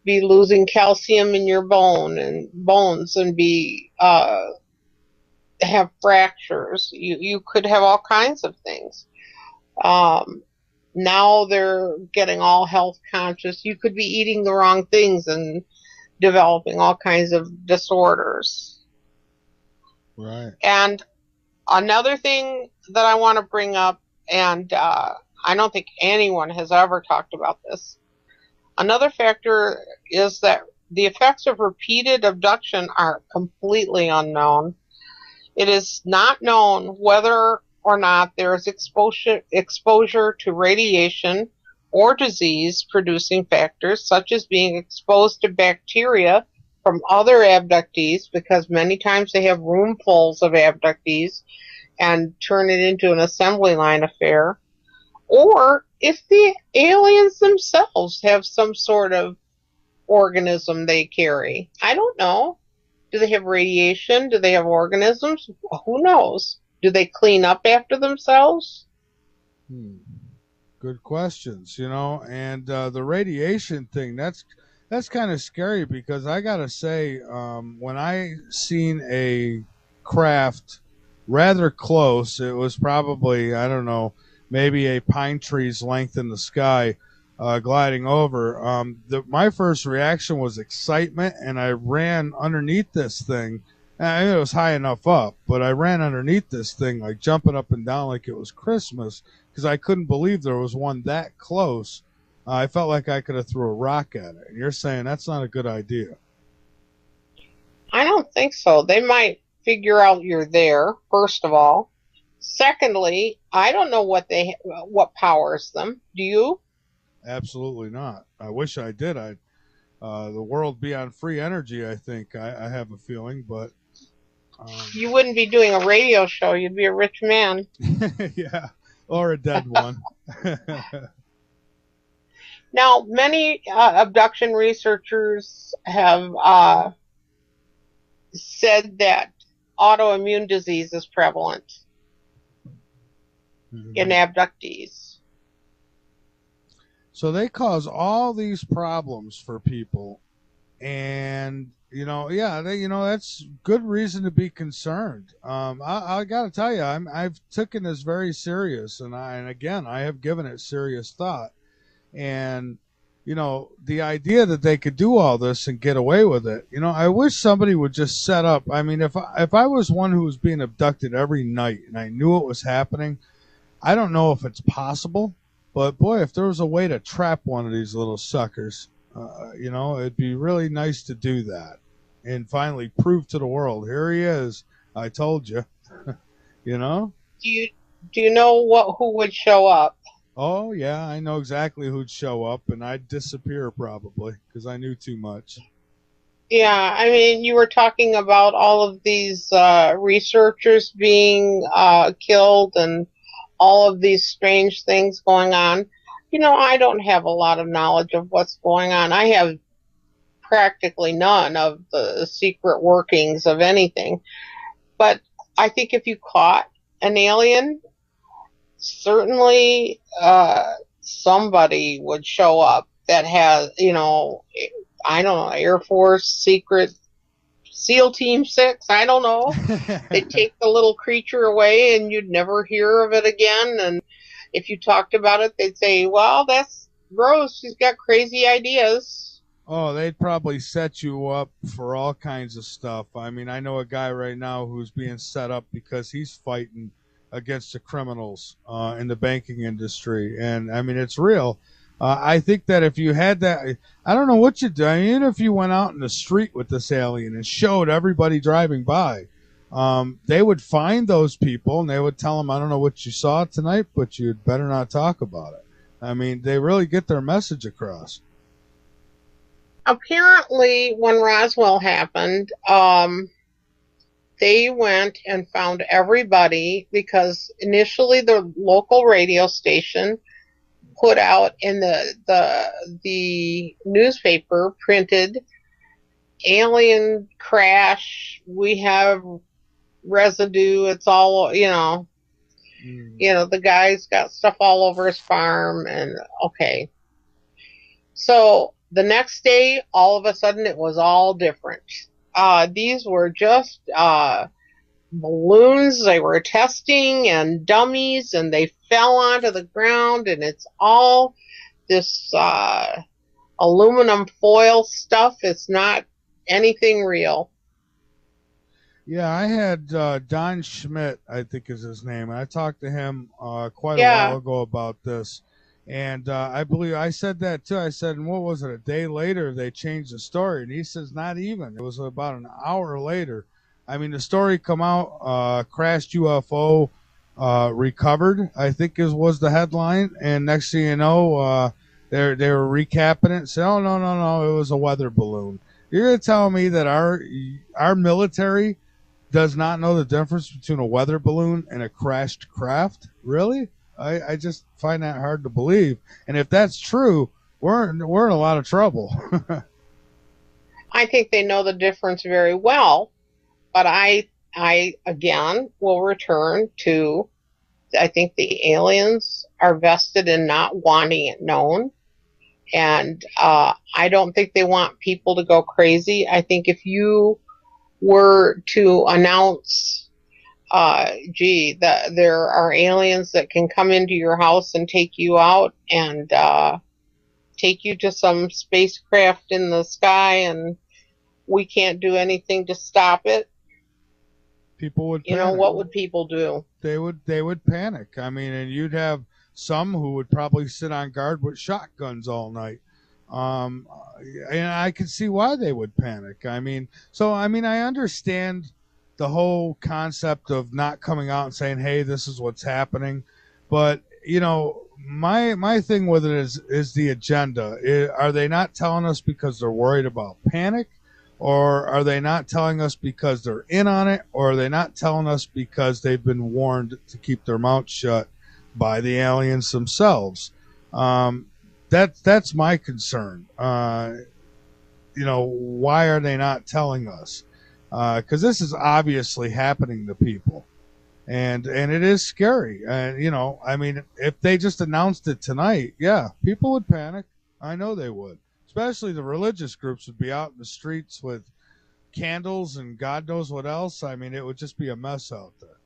be losing calcium in your bones and be have fractures. You could have all kinds of things. Now they're getting all health conscious. You could be eating the wrong things and developing all kinds of disorders. Right. And another thing that I want to bring up, and I don't think anyone has ever talked about this, another factor is that the effects of repeated abduction are completely unknown. It is not known whether or not there is exposure to radiation or disease-producing factors, such as being exposed to bacteria from other abductees, because many times they have roomfuls of abductees and turn it into an assembly line affair, or if the aliens themselves have some sort of organism they carry. I don't know. Do they have radiation? Do they have organisms? Who knows? Do they clean up after themselves? Good questions, you know, and the radiation thing, that's kind of scary, because I gotta say, when I seen a craft rather close, it was probably, I don't know, maybe a pine tree's length in the sky, gliding over, my first reaction was excitement, and I ran underneath this thing. And it was high enough up, but I ran underneath this thing, like jumping up and down like it was Christmas, because I couldn't believe there was one that close. I felt like I could have threw a rock at it. And you're saying that's not a good idea. I don't think so. They might figure out you're there, first of all. Secondly, I don't know what powers them. Do you? Absolutely not. I wish I did. The world be on free energy. I think I have a feeling, but You wouldn't be doing a radio show. You'd be a rich man. yeah, or a dead one. Now, many abduction researchers have said that autoimmune disease is prevalent in abductees. So they cause all these problems for people, and yeah, that's good reason to be concerned. I got to tell you, I've taken this very serious, and again, I have given it serious thought. And the idea that they could do all this and get away with it, I wish somebody would just set up. I mean, if I was one who was being abducted every night and I knew it was happening, I don't know if it's possible, but boy, if there was a way to trap one of these little suckers, it'd be really nice to do that and finally prove to the world, here he is, I told you. you know Do you know who would show up? Oh yeah, I know exactly who'd show up, and I'd disappear probably because I knew too much. Yeah, I mean, you were talking about all of these researchers being killed and all of these strange things going on. I don't have a lot of knowledge of what's going on. I have practically none of the secret workings of anything. But I think if you caught an alien, certainly somebody would show up that has, I don't know, Air Force secret SEAL Team 6, I don't know. They'd take the little creature away and you'd never hear of it again. And if you talked about it, they'd say, well, that's gross. She's got crazy ideas. Oh, they'd probably set you up for all kinds of stuff. I mean, I know a guy right now who's being set up because he's fighting against the criminals in the banking industry. And I mean, it's real. I think that if you had that, I don't know what you'd do. I mean, even if you went out in the street with this alien and showed everybody driving by, they would find those people and they would tell them, I don't know what you saw tonight, but you'd better not talk about it. I mean, they really get their message across. Apparently, when Roswell happened, they went and found everybody because initially the local radio station put out in the newspaper, printed, alien crash, we have residue, it's all, the guy's got stuff all over his farm, and okay. So the next day, all of a sudden, it was all different. These were just balloons they were testing and dummies, and they fell onto the ground, and it's all this aluminum foil stuff. It's not anything real. Yeah, I had Don Schmidt, I think is his name. I talked to him quite a while ago about this. And I believe I said that too. I said, and what was it? A day later, they changed the story. And he says, not even. It was about an hour later. I mean, the story come out, crashed UFO recovered, I think was the headline. And next thing you know, they were recapping it and said, oh, no, it was a weather balloon. You're going to tell me that our military does not know the difference between a weather balloon and a crashed craft? Really? I just find that hard to believe. And if that's true, we're in a lot of trouble. I think they know the difference very well, but I again will return to, I think the aliens are vested in not wanting it known. And I don't think they want people to go crazy. I think if you were to announce, there are aliens that can come into your house and take you out and take you to some spacecraft in the sky, and we can't do anything to stop it. People would panic. What would people do? They would panic. I mean, and you'd have some who would probably sit on guard with shotguns all night. And I could see why they would panic. I mean, I understand the whole concept of not coming out and saying, hey, this is what's happening. But, my thing with it is the agenda. Are they not telling us because they're worried about panic, or are they not telling us because they're in on it, or are they not telling us because they've been warned to keep their mouth shut by the aliens themselves? That's my concern. Why are they not telling us? Because this is obviously happening to people, and it is scary. And I mean, if they just announced it tonight, yeah, people would panic. I know they would. Especially the religious groups would be out in the streets with candles and God knows what else. I mean, it would just be a mess out there.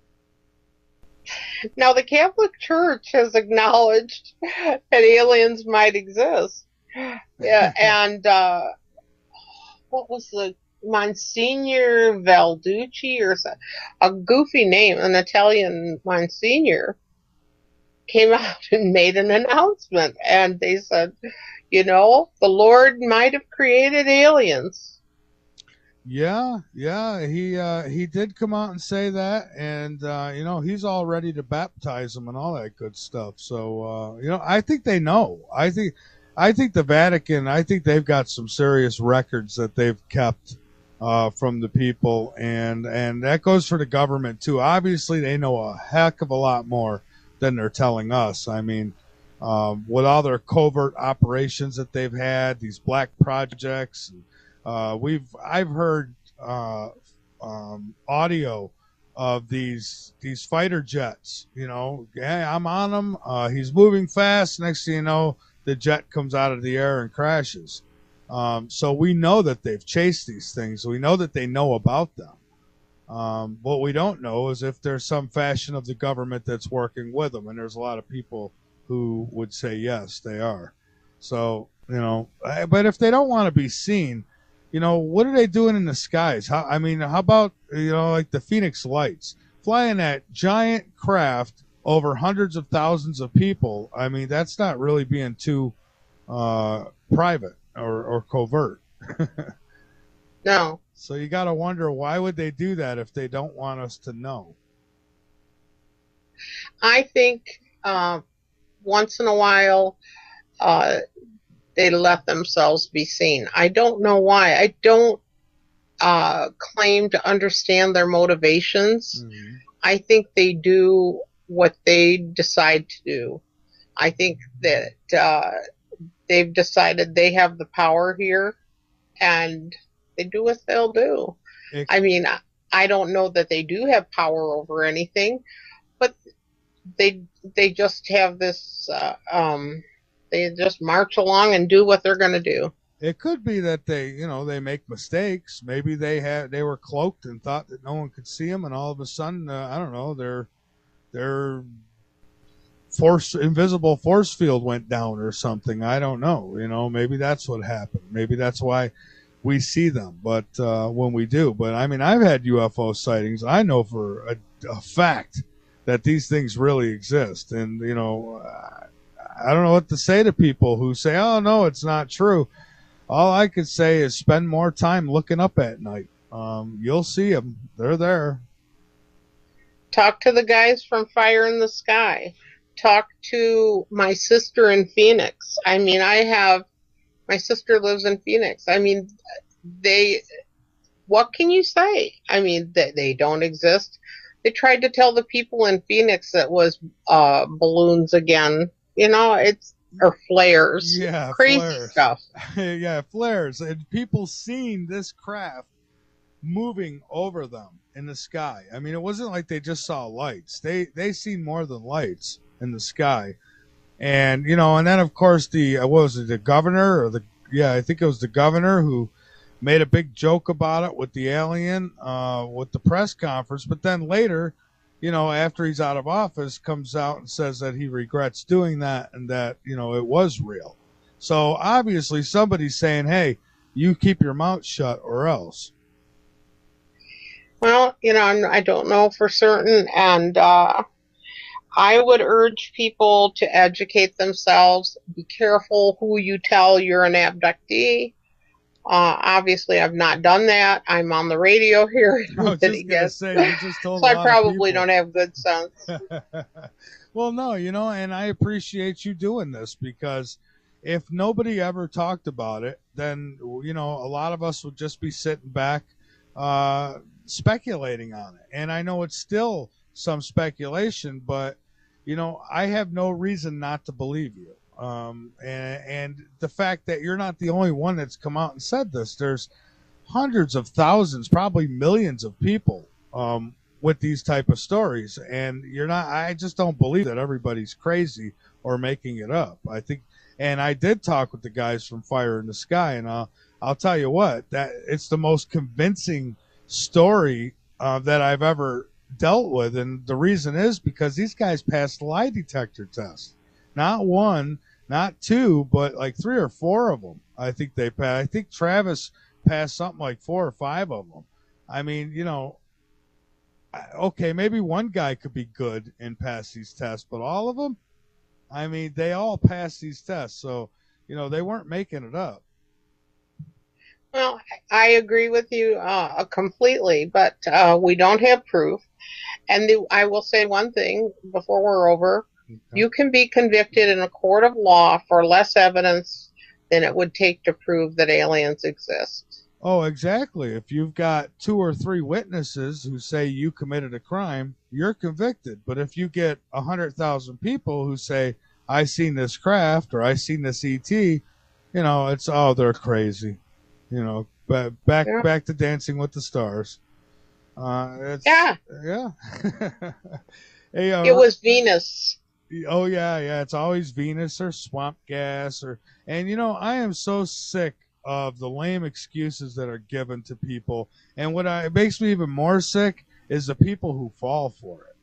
Now, the Catholic Church has acknowledged that aliens might exist. Yeah, and what was the Monsignor Valducci or a goofy name, an Italian Monsignor, came out and made an announcement, and they said, the Lord might have created aliens. Yeah, he did come out and say that, and he's all ready to baptize them and all that good stuff. So I think they know. I think the Vatican. I think they've got some serious records that they've kept from the people, and that goes for the government too. Obviously, they know a heck of a lot more than they're telling us. I mean, with all their covert operations that they've had, these black projects. I've heard audio of these fighter jets. Hey, I'm on them. He's moving fast. Next thing you know, the jet comes out of the air and crashes. So we know that they've chased these things. We know that they know about them. What we don't know is if there's some fashion of the government that's working with them. And there's a lot of people who would say yes, they are. So, but if they don't want to be seen, what are they doing in the skies? How about, like the Phoenix Lights, flying that giant craft over hundreds of thousands of people? I mean, that's not really being too private or covert. No. So you got to wonder, why would they do that if they don't want us to know? I think once in a while, they let themselves be seen. I don't know why. I don't claim to understand their motivations. Mm-hmm. I think they do what they decide to do. I think that they've decided they have the power here, and they do what they'll do. I mean, I don't know that they do have power over anything, but they just have this... they just march along and do what they're going to do. It could be that they make mistakes. Maybe they were cloaked and thought that no one could see them, and all of a sudden, I don't know, their invisible force field went down or something. I don't know. Maybe that's what happened. Maybe that's why we see them. But when we do, but I mean, I've had UFO sightings. I know for a fact that these things really exist, and I don't know what to say to people who say, oh, no, it's not true. All I could say is spend more time looking up at night. You'll see them. They're there. Talk to the guys from Fire in the Sky. Talk to my sister in Phoenix. I mean, my sister lives in Phoenix. I mean, what can you say? I mean, they don't exist. They tried to tell the people in Phoenix that was balloons again. Or flares. Yeah, crazy flares. Stuff. Yeah, flares. And people seen this craft moving over them in the sky. I mean, it wasn't like they just saw lights. They seen more than lights in the sky. And, and then, of course, the governor, I think it was the governor who made a big joke about it with the alien, with the press conference. But then later, after he's out of office, comes out and says that he regrets doing that and that, it was real. So obviously somebody's saying, hey, you keep your mouth shut or else. Well, I don't know for certain. And I would urge people to educate themselves. Be careful who you tell you're an abductee. Obviously, I've not done that. I'm on the radio here. I was just gonna say, you just told so I probably don't have good sense. Well, no, and I appreciate you doing this because if nobody ever talked about it, then, a lot of us would just be sitting back uh, speculating on it. And I know it's still some speculation, but, I have no reason not to believe you. And the fact that you're not the only one that's come out and said this, there's hundreds of thousands, probably millions of people with these type of stories, and I just don't believe that everybody's crazy or making it up. I think, and I did talk with the guys from Fire in the Sky, and I'll tell you what, that it's the most convincing story that I've ever dealt with, and the reason is because these guys passed the lie detector test. Not one, not two, but like three or four of them. I think they passed. I think Travis passed something like four or five of them. I mean, okay, maybe one guy could be good and pass these tests, but all of them, I mean, they all pass these tests. So, they weren't making it up. Well, I agree with you completely, but we don't have proof. And I will say one thing before we're over. Okay. You can be convicted in a court of law for less evidence than it would take to prove that aliens exist. Oh, exactly. If you've got two or three witnesses who say you committed a crime, you're convicted. But if you get 100,000 people who say, I seen this craft or I seen this ET, it's, oh, they're crazy. Back to Dancing with the Stars. Yeah. Hey, it was Venus. Oh, yeah. It's always Venus or swamp gas and I am so sick of the lame excuses that are given to people. And it makes me even more sick is the people who fall for it.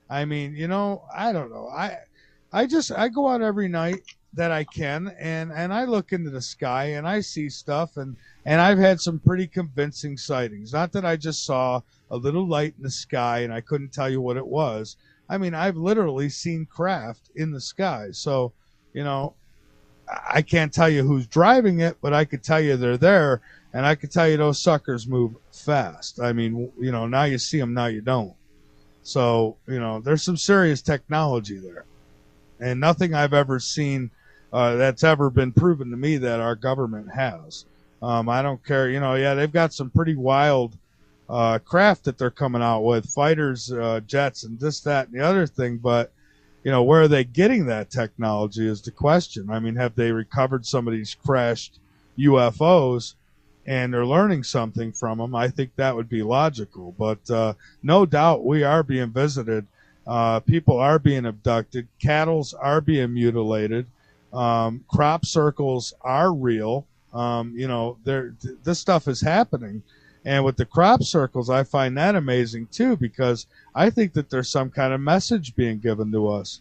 I mean, I don't know. I go out every night that I can and I look into the sky and I see stuff and I've had some pretty convincing sightings. Not that I just saw a little light in the sky and I couldn't tell you what it was. I mean, I've literally seen craft in the sky. So, I can't tell you who's driving it, but I could tell you they're there, and I could tell you those suckers move fast. I mean, now you see them, now you don't. So, there's some serious technology there. And nothing I've ever seen that's ever been proven to me that our government has. I don't care. They've got some pretty wild craft that they're coming out with, fighters, jets, and this, that, and the other thing, but where are they getting that technology is the question. I mean, have they recovered some of these crashed UFOs and they're learning something from them? I think that would be logical. But no doubt we are being visited. People are being abducted. Cattles are being mutilated. Crop circles are real. This stuff is happening. And with the crop circles, I find that amazing too, because I think that there's some kind of message being given to us.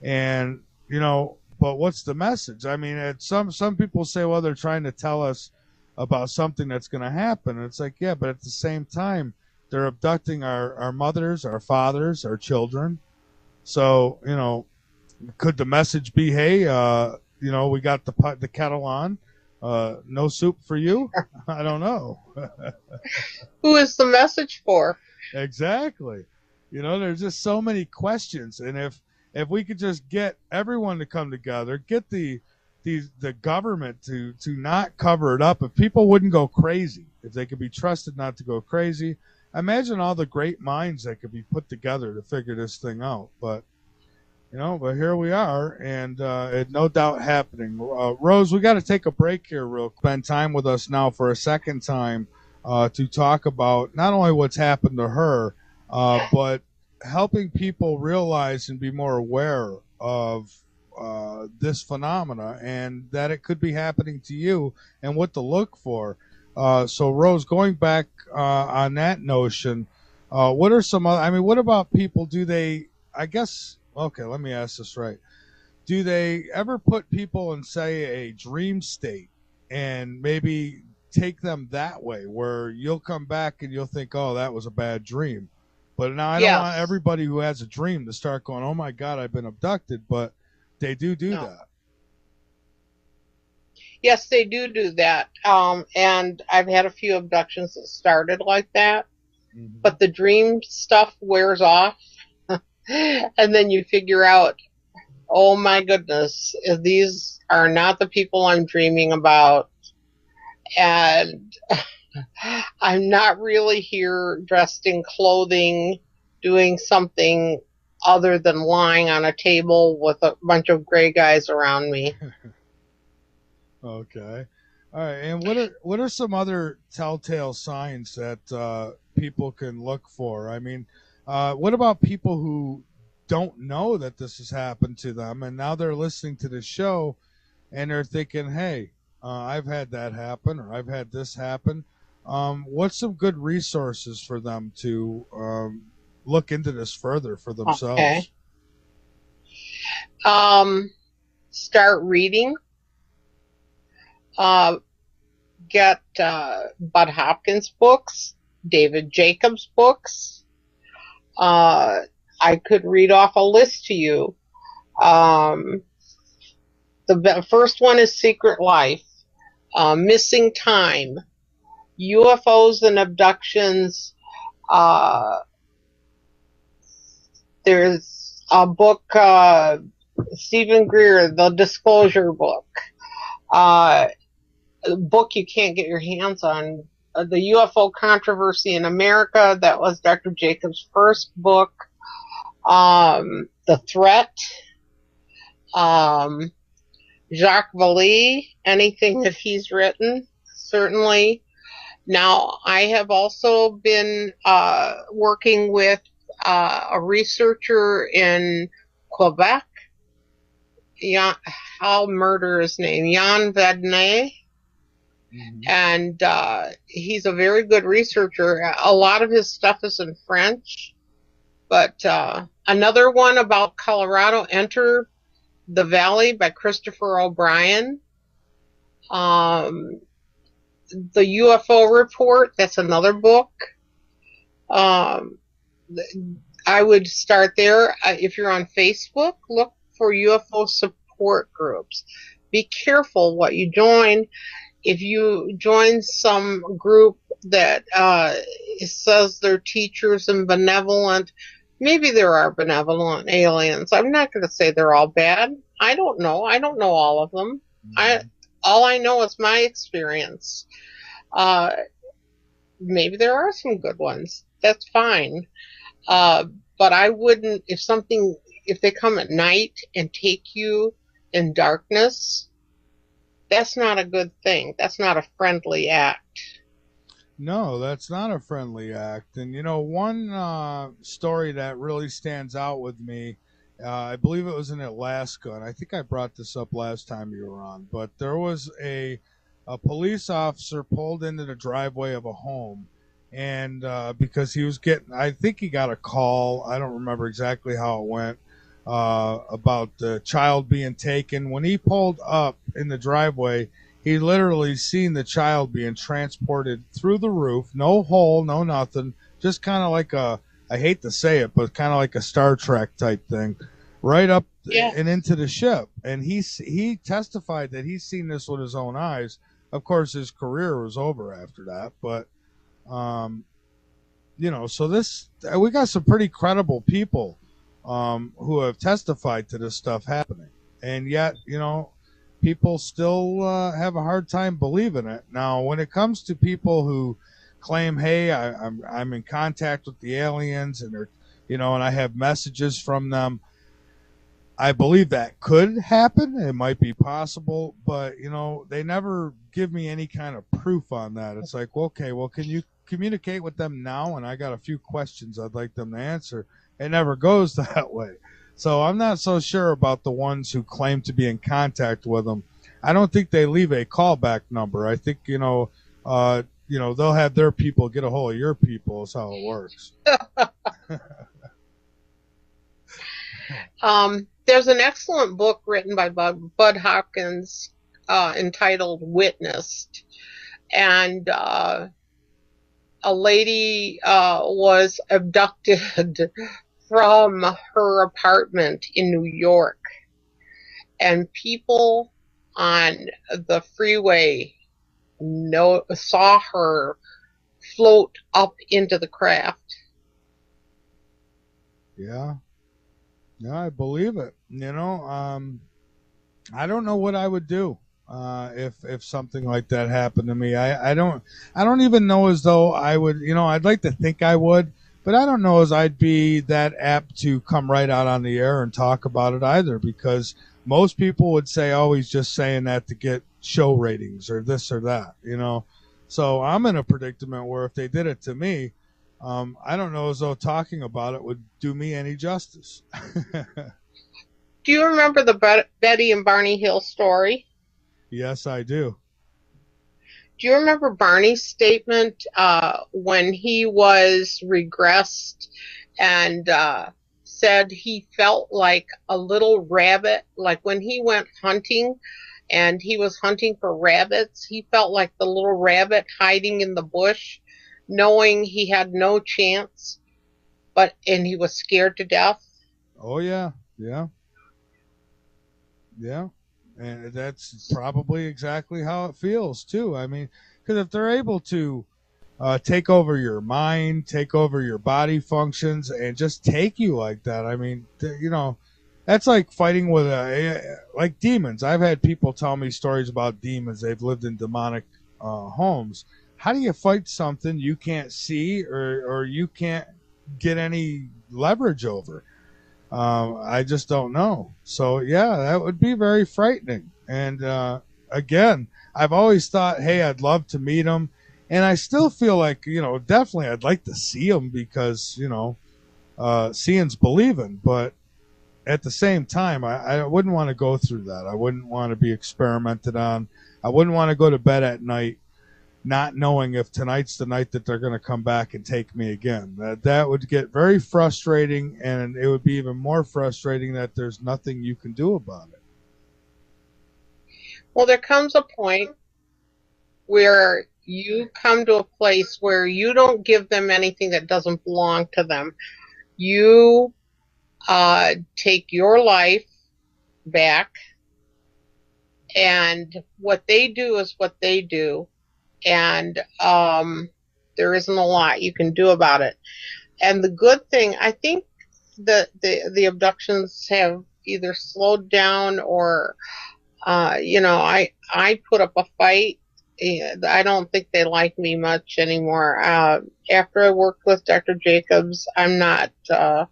And, but what's the message? I mean, some people say, well, they're trying to tell us about something that's going to happen. And it's like, yeah, but at the same time, they're abducting our mothers, our fathers, our children. So, could the message be, hey, we got the kettle on. No soup for you? I don't know. Who is the message for? Exactly. There's just so many questions. And if we could just get everyone to come together, get the government to not cover it up, if people wouldn't go crazy, if they could be trusted not to go crazy, imagine all the great minds that could be put together to figure this thing out. But but here we are, and it no doubt happening. Rose, we got to take a break here real quick. Spend time with us now for a second time to talk about not only what's happened to her, but helping people realize and be more aware of this phenomena and that it could be happening to you and what to look for. So, Rose, going back on that notion, what are some other, I mean, what about people, okay, let me ask this right. Do they ever put people in, say, a dream state and maybe take them that way where you'll come back and you'll think, oh, that was a bad dream? But now I don't want everybody who has a dream to start going, oh, my God, I've been abducted. But they do that. Yes, they do that. And I've had a few abductions that started like that. Mm-hmm. But the dream stuff wears off. And then you figure out, oh my goodness, these are not the people I'm dreaming about. And I'm not really here dressed in clothing, doing something other than lying on a table with a bunch of gray guys around me. Okay. All right. And what are some other telltale signs that people can look for? I mean, what about people who don't know that this has happened to them, and now they're listening to the show and they're thinking, "Hey, I've had that happen, or I've had this happen." What's some good resources for them to look into this further for Okay. themselves? Start reading. Uh, get Bud Hopkins books, David Jacobs books. I could read off a list to you. Um, the first one is Secret Life, Missing Time, UFOs and Abductions. There's a book, Stephen Greer, The Disclosure book. A book you can't get your hands on, The UFO Controversy in America. That was Dr. Jacobs' first book. The Threat. Jacques Vallée, anything that he's written, certainly. Now, I have also been working with a researcher in Quebec. I'll murder his name, Jan Vadnais. Mm-hmm. And he's a very good researcher. A lot of his stuff is in French. But another one about Colorado, Enter the Valley by Christopher O'Brien. The UFO Report, that's another book. I would start there. If you're on Facebook, look for UFO support groups. Be careful what you join. If you join some group that says they're teachers and benevolent, maybe there are benevolent aliens. I'm not going to say they're all bad. I don't know. I don't know all of them. Mm-hmm. All I know is my experience. Maybe there are some good ones. That's fine. But I wouldn't, if they come at night and take you in darkness, that's not a good thing. That's not a friendly act. No, that's not a friendly act. And, one story that really stands out with me, I believe it was in Alaska, and I think I brought this up last time you were on, but there was a police officer pulled into the driveway of a home, and because he was I think he got a call, I don't remember exactly how it went, about the child being taken. When he pulled up in the driveway, he literally seen the child being transported through the roof, no hole, no nothing, just kind of like I hate to say it, but kind of like a Star Trek type thing, right up and into the ship. And he testified that he's seen this with his own eyes. Of course, his career was over after that, but so we got some pretty credible people who have testified to this stuff happening, and yet people still have a hard time believing it. Now, when it comes to people who claim, "Hey, I'm in contact with the aliens," and they're, and I have messages from them, I believe that could happen. It might be possible, but they never give me any kind of proof on that. It's like, okay, well, can you communicate with them now? And I got a few questions I'd like them to answer. It never goes that way. So I'm not so sure about the ones who claim to be in contact with them. I don't think they leave a callback number. I think, they'll have their people get a hold of your people is how it works. There's an excellent book written by Bud Hopkins entitled Witnessed. And a lady was abducted from her apartment in New York. And people on the freeway saw her float up into the craft. Yeah. Yeah, I believe it. I don't know what I would do if something like that happened to me. I don't even know as though I would. I'd like to think I would, but I don't know as I'd be that apt to come right out on the air and talk about it either, because most people would say, "Oh, he's just saying that to get show ratings or this or that." So I'm in a predicament where if they did it to me, I don't know as though talking about it would do me any justice. Do you remember the Betty and Barney Hill story? Yes, I do. Do you remember Barney's statement when he was regressed and said he felt like a little rabbit, like when he went hunting and he was hunting for rabbits, he felt like the little rabbit hiding in the bush, knowing he had no chance, and he was scared to death. Oh yeah, yeah, yeah, and that's probably exactly how it feels too. I mean, because if they're able to take over your mind, take over your body functions, and just take you like that, I mean, that's like fighting with like demons. I've had people tell me stories about demons. They've lived in demonic homes. How do you fight something you can't see or you can't get any leverage over? I just don't know. So yeah, that would be very frightening. And again, I've always thought, hey, I'd love to meet them, and I still feel like definitely I'd like to see them because seeing's believing. But at the same time, I wouldn't want to go through that. I wouldn't want to be experimented on. I wouldn't want to go to bed at night not knowing if tonight's the night that they're going to come back and take me again. That would get very frustrating, and it would be even more frustrating that there's nothing you can do about it. Well, there comes a point where you come to a place where you don't give them anything that doesn't belong to them. You take your life back, and what they do is what they do, and there isn't a lot you can do about it. And the good thing, I think, the abductions have either slowed down or, I put up a fight. I don't think they like me much anymore. After I worked with Dr. Jacobs, I'm not a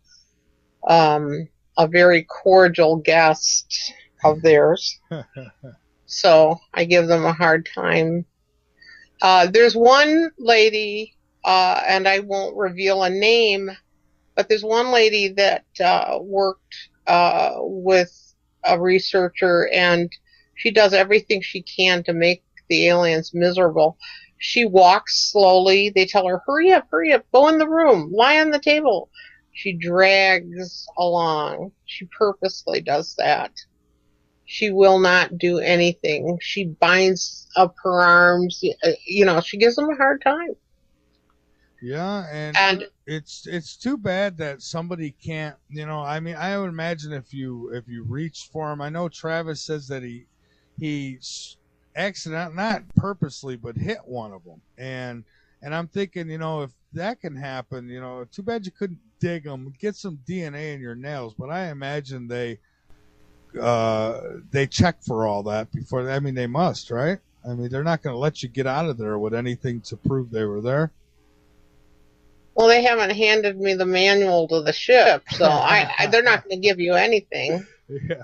very cordial guest of theirs. So I give them a hard time. There's one lady, and I won't reveal a name, but there's one lady that worked with a researcher, and she does everything she can to make the aliens miserable. She walks slowly. They tell her, hurry up, go in the room, lie on the table. She drags along. She purposely does that. She will not do anything. She binds up her arms. She gives them a hard time. Yeah, and it's too bad that somebody can't. I mean, I would imagine if you reached for him. I know Travis says that he accidentally, not purposely, but hit one of them, and I'm thinking, if that can happen, too bad you couldn't dig them, get some DNA in your nails. But I imagine they check for all that before. I mean, they must, right? I mean, they're not going to let you get out of there with anything to prove they were there. Well, they haven't handed me the manual to the ship, so they're not going to give you anything. Yeah,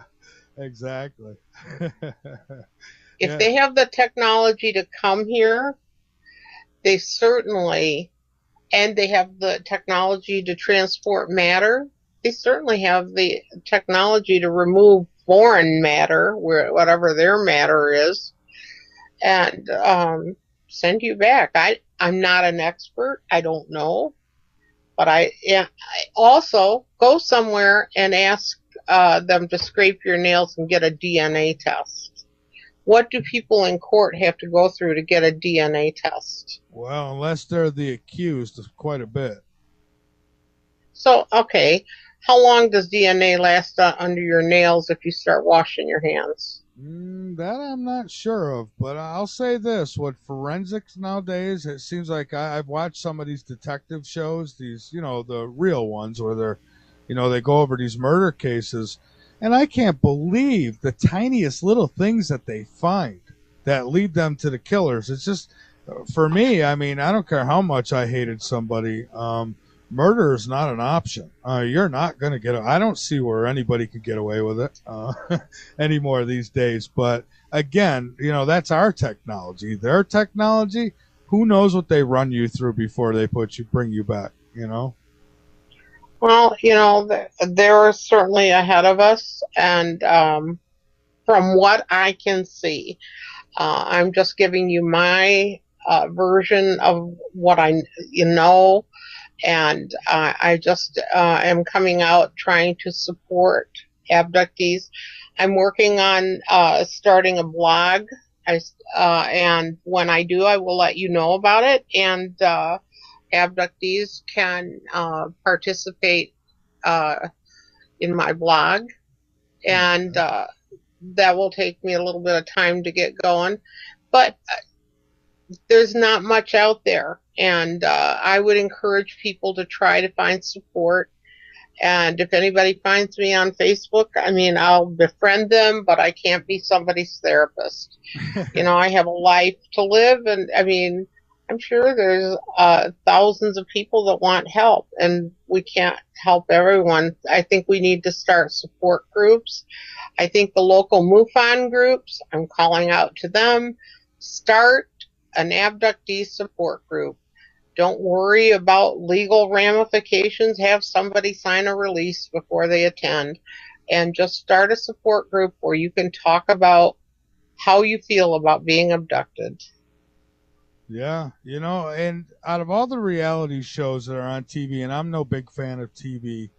exactly. If they have the technology to come here, they certainly, and they have the technology to transport matter, they certainly have the technology to remove foreign matter, whatever their matter is, and send you back. I'm not an expert. I don't know. But I also go somewhere and ask them to scrape your nails and get a DNA test. What do people in court have to go through to get a DNA test? Well, unless they're the accused, quite a bit. So, okay, how long does DNA last under your nails if you start washing your hands? That I'm not sure of, but I'll say this: with forensics nowadays, it seems like I've watched some of these detective shows, these the real ones where they're They go over these murder cases, and I can't believe the tiniest little things that they find that lead them to the killers. It's just, for me, I mean, I don't care how much I hated somebody. Murder is not an option. You're not going to I don't see where anybody could get away with it anymore these days. But again, that's our technology. Their technology, who knows what they run you through before they bring you back, Well, they're certainly ahead of us, and from what I can see, I'm just giving you my version of what I know, and I just am coming out trying to support abductees. I'm working on starting a blog, and when I do, I will let you know about it, and abductees can participate in my blog, and that will take me a little bit of time to get going, but there's not much out there, and I would encourage people to try to find support. And if anybody finds me on Facebook, I mean, I'll befriend them, but I can't be somebody's therapist. I have a life to live, and I mean, I'm sure there's thousands of people that want help, and we can't help everyone. I think we need to start support groups. I think the local MUFON groups, I'm calling out to them, start an abductee support group. Don't worry about legal ramifications. Have somebody sign a release before they attend, and just start a support group where you can talk about how you feel about being abducted. Yeah, and out of all the reality shows that are on TV, and I'm no big fan of TV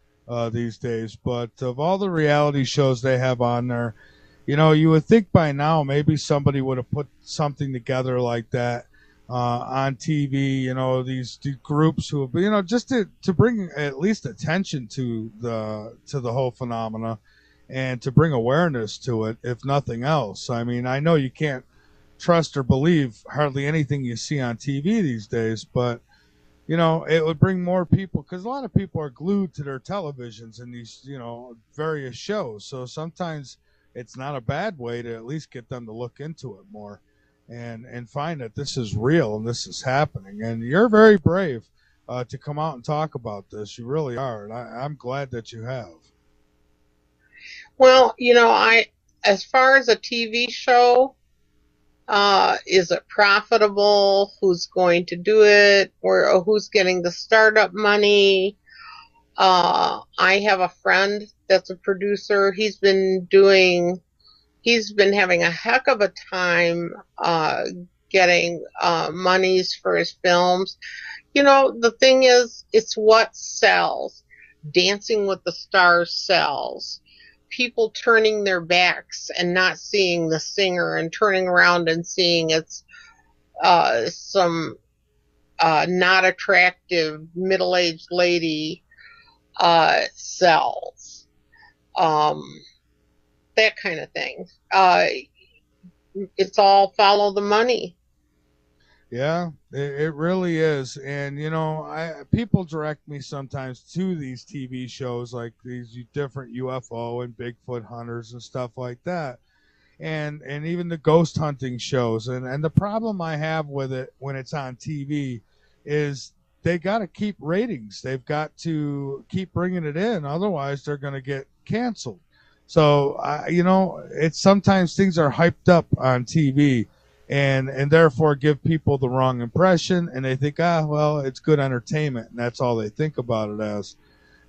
these days, but of all the reality shows they have on there, you would think by now maybe somebody would have put something together like that on TV, these groups who, just to bring at least attention to the whole phenomena, and to bring awareness to it, if nothing else. I mean, I know you can't trust or believe hardly anything you see on TV these days, but it would bring more people, because a lot of people are glued to their televisions and these various shows, so sometimes it's not a bad way to at least get them to look into it more and find that this is real and this is happening. And you're very brave to come out and talk about this. You really are, and I'm glad that you have. Well, as far as a TV show, is it profitable? Who's going to do it? Or who's getting the startup money? I have a friend that's a producer. He's been having a heck of a time getting monies for his films. The thing is, it's what sells. Dancing with the Stars sells. People turning their backs and not seeing the singer and turning around and seeing it's some not attractive middle-aged lady sells. That kind of thing. It's all follow the money. Yeah, it really is. And, people direct me sometimes to these TV shows, like these different UFO and Bigfoot hunters and stuff like that. And even the ghost hunting shows. And the problem I have with it when it's on TV is they got to keep ratings. They've got to keep bringing it in. Otherwise, they're going to get canceled. So, it's sometimes things are hyped up on TV and therefore give people the wrong impression, and they think, well, it's good entertainment, and that's all they think about it as.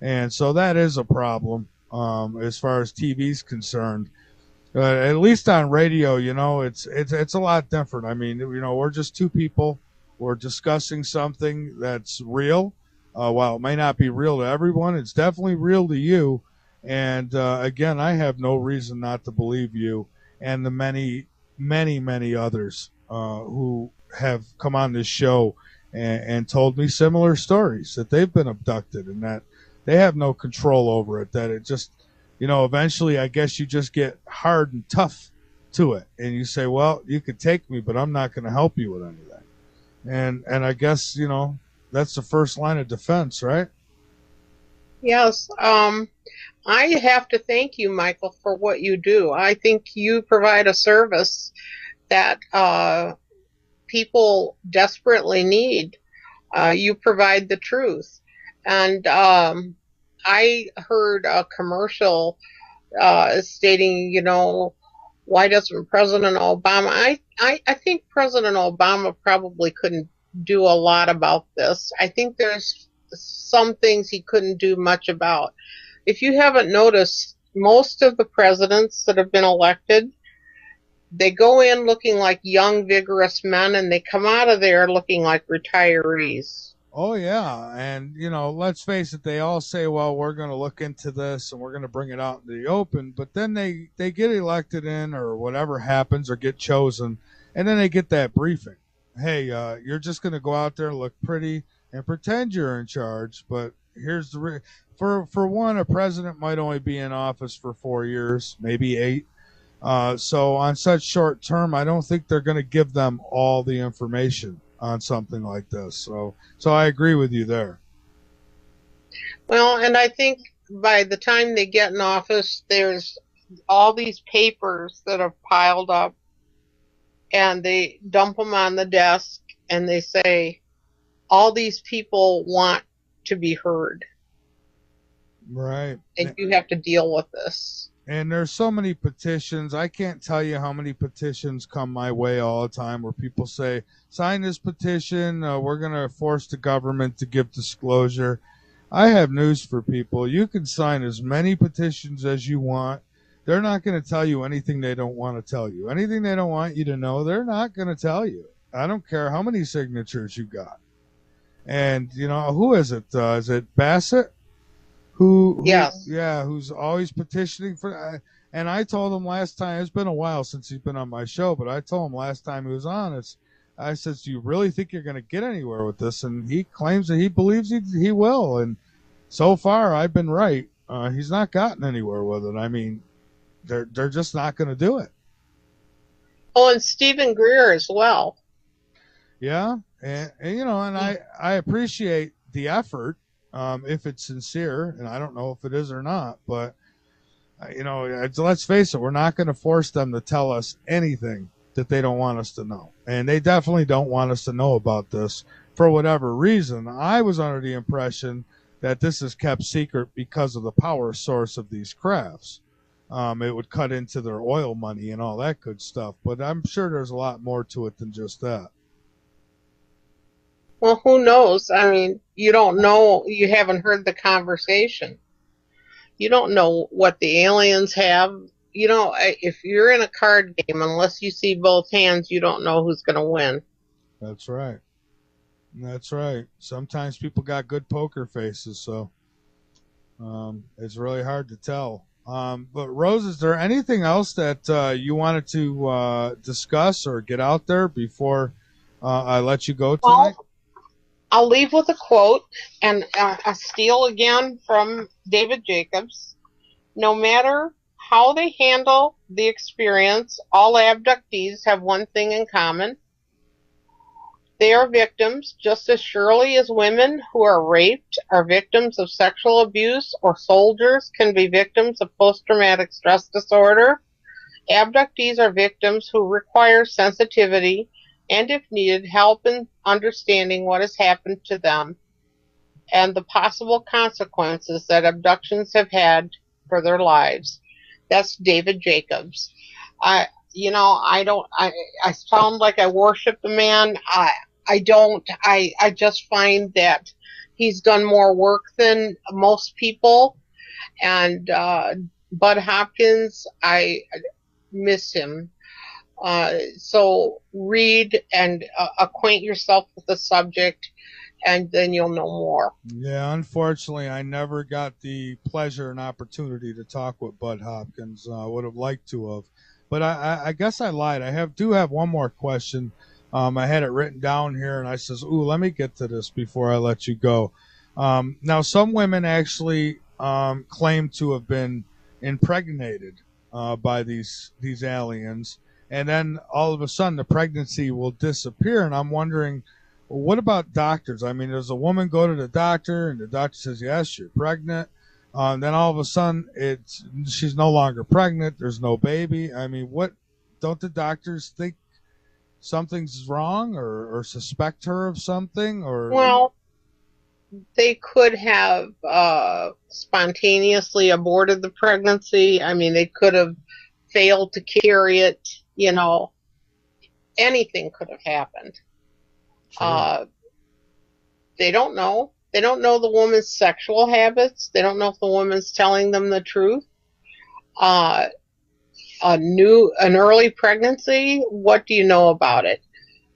And so that is a problem as far as TV's concerned. At least on radio, it's a lot different. I mean, we're just two people. We're discussing something that's real. While it may not be real to everyone, it's definitely real to you. And again, I have no reason not to believe you and the many, many, many others who have come on this show and told me similar stories, that they've been abducted and that they have no control over it, that it just, eventually I guess you just get hard and tough to it. And you say, well, you could take me, but I'm not going to help you with anything. And I guess, that's the first line of defense, right? Yes. I have to thank you, Michael, for what you do. I think you provide a service that people desperately need. You provide the truth. And I heard a commercial stating, why doesn't President Obama? I think President Obama probably couldn't do a lot about this. I think there's some things he couldn't do much about. If you haven't noticed, most of the presidents that have been elected, they go in looking like young, vigorous men, and they come out of there looking like retirees. Oh yeah, and let's face it, they all say, "Well, we're going to look into this and we're going to bring it out in the open." But then they get elected in, or whatever happens, or get chosen, and then they get that briefing. Hey, you're just going to go out there and look pretty and pretend you're in charge, but here's for one, a president might only be in office for 4 years, maybe 8. So on such short term, I don't think they're going to give them all the information on something like this. So I agree with you there. Well, and I think by the time they get in office, there's all these papers that have piled up, and they dump them on the desk, and they say, all these people want to be heard, Right. and you have to deal with this. And there's so many petitions. I can't tell you how many petitions come my way all the time where people say, sign this petition. We're going to force the government to give disclosure. I have news for people. You can sign as many petitions as you want. They're not going to tell you anything they don't want to tell you. Anything they don't want you to know, they're not going to tell you. I don't care how many signatures you got. And, who is it? Is it Bassett? Yes. Yeah, who's always petitioning for. And I told him last time, it's been a while since he's been on my show, but I told him last time he was on, I said, do you really think you're going to get anywhere with this? And he claims that he believes he will. And so far, I've been right. He's not gotten anywhere with it. I mean, they're just not going to do it. Oh, and Stephen Greer as well. Yeah, and I appreciate the effort. If it's sincere, and I don't know if it is or not, but let's face it, we're not going to force them to tell us anything that they don't want us to know, and they definitely don't want us to know about this for whatever reason. I was under the impression that this is kept secret because of the power source of these crafts. It would cut into their oil money and all that good stuff, but I'm sure there's a lot more to it than just that. Well, who knows? I mean, you don't know. You haven't heard the conversation. You don't know what the aliens have. If you're in a card game, unless you see both hands, you don't know who's going to win. That's right. That's right. Sometimes people got good poker faces, so it's really hard to tell. But Rose, is there anything else that you wanted to discuss or get out there before I let you go tonight? Well, I'll leave with a quote, and a steal again from David Jacobs. No matter how they handle the experience, all abductees have one thing in common. They are victims just as surely as women who are raped are victims of sexual abuse, or soldiers can be victims of post-traumatic stress disorder. Abductees are victims who require sensitivity and, if needed, help in understanding what has happened to them and the possible consequences that abductions have had for their lives. That's David Jacobs. I sound like I worship the man. I don't. I just find that he's done more work than most people. And Bud Hopkins, I miss him. So read and acquaint yourself with the subject, and then you'll know more. Yeah, unfortunately, I never got the pleasure and opportunity to talk with Bud Hopkins. I would have liked to have, but I guess I lied. Do have one more question. I had it written down here, and I says, "Ooh, let me get to this before I let you go." Now, some women actually claim to have been impregnated by these aliens, and then all of a sudden the pregnancy will disappear. And I'm wondering, what about doctors? I mean, does a woman go to the doctor and the doctor says, yes, you're pregnant? Then all of a sudden, she's no longer pregnant. There's no baby. I mean, what don't the doctors think something's wrong or suspect her of something? Or Well, they could have spontaneously aborted the pregnancy. I mean, they could have failed to carry it. Anything could have happened. sure. They don't know. They don't know the woman's sexual habits. They don't know if the woman's telling them the truth. Uh, an early pregnancy, what do you know about it?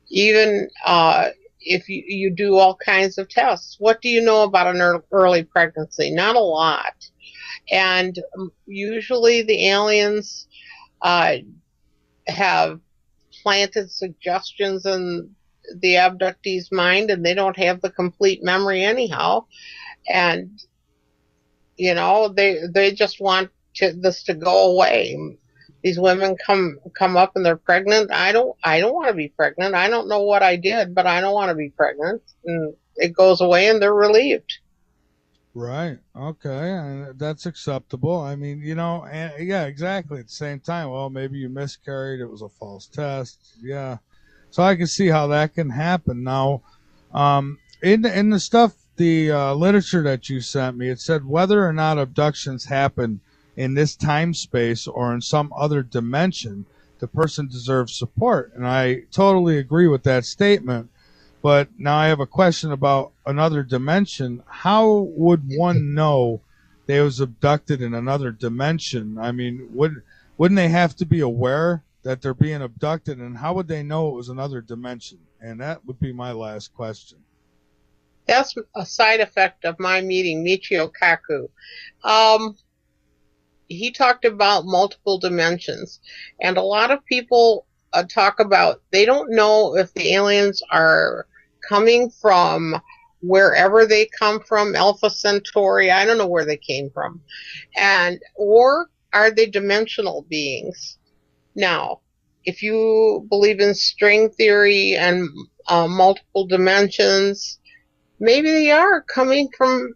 Even if you do all kinds of tests, what do you know about an early pregnancy? Not a lot. And usually the aliens have planted suggestions in the abductee's mind, and they don't have the complete memory anyhow. And they just want this to go away. These women come up and they're pregnant. I don't want to be pregnant. I don't know what I did, but I don't want to be pregnant. And it goes away and they're relieved. Right. Okay. And that's acceptable. I mean, yeah, exactly. At the same time, well, maybe you miscarried. It was a false test. Yeah. So I can see how that can happen. Now, in the stuff, the literature that you sent me, it said whether or not abductions happen in this time space or in some other dimension, the person deserves support. And I totally agree with that statement. But now I have a question about another dimension. How would one know they was abducted in another dimension? I mean, wouldn't they have to be aware that they're being abducted, and how would they know it was another dimension? And that would be my last question. That's a side effect of my meeting Michio Kaku. Um, he talked about multiple dimensions, and a lot of people talk about they don't know if the aliens are coming from wherever they come from, Alpha Centauri. I don't know where they came from, or are they dimensional beings? Now, if you believe in string theory and multiple dimensions, maybe they are coming from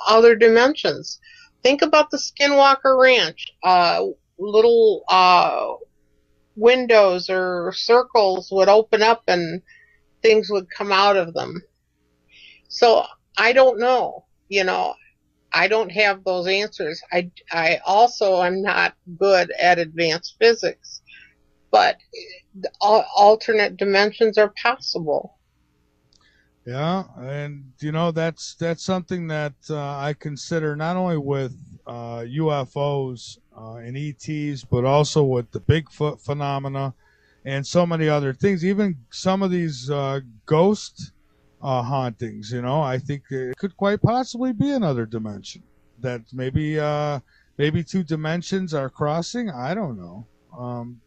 other dimensions. Think about the Skinwalker Ranch. Little windows or circles would open up and things would come out of them. So I don't know. I don't have those answers. I also am not good at advanced physics, but alternate dimensions are possible. Yeah, and that's something that I consider not only with UFOs and ETs, but also with the Bigfoot phenomena and so many other things. Even some of these ghost hauntings. I think it could quite possibly be another dimension. That maybe two dimensions are crossing. I don't know,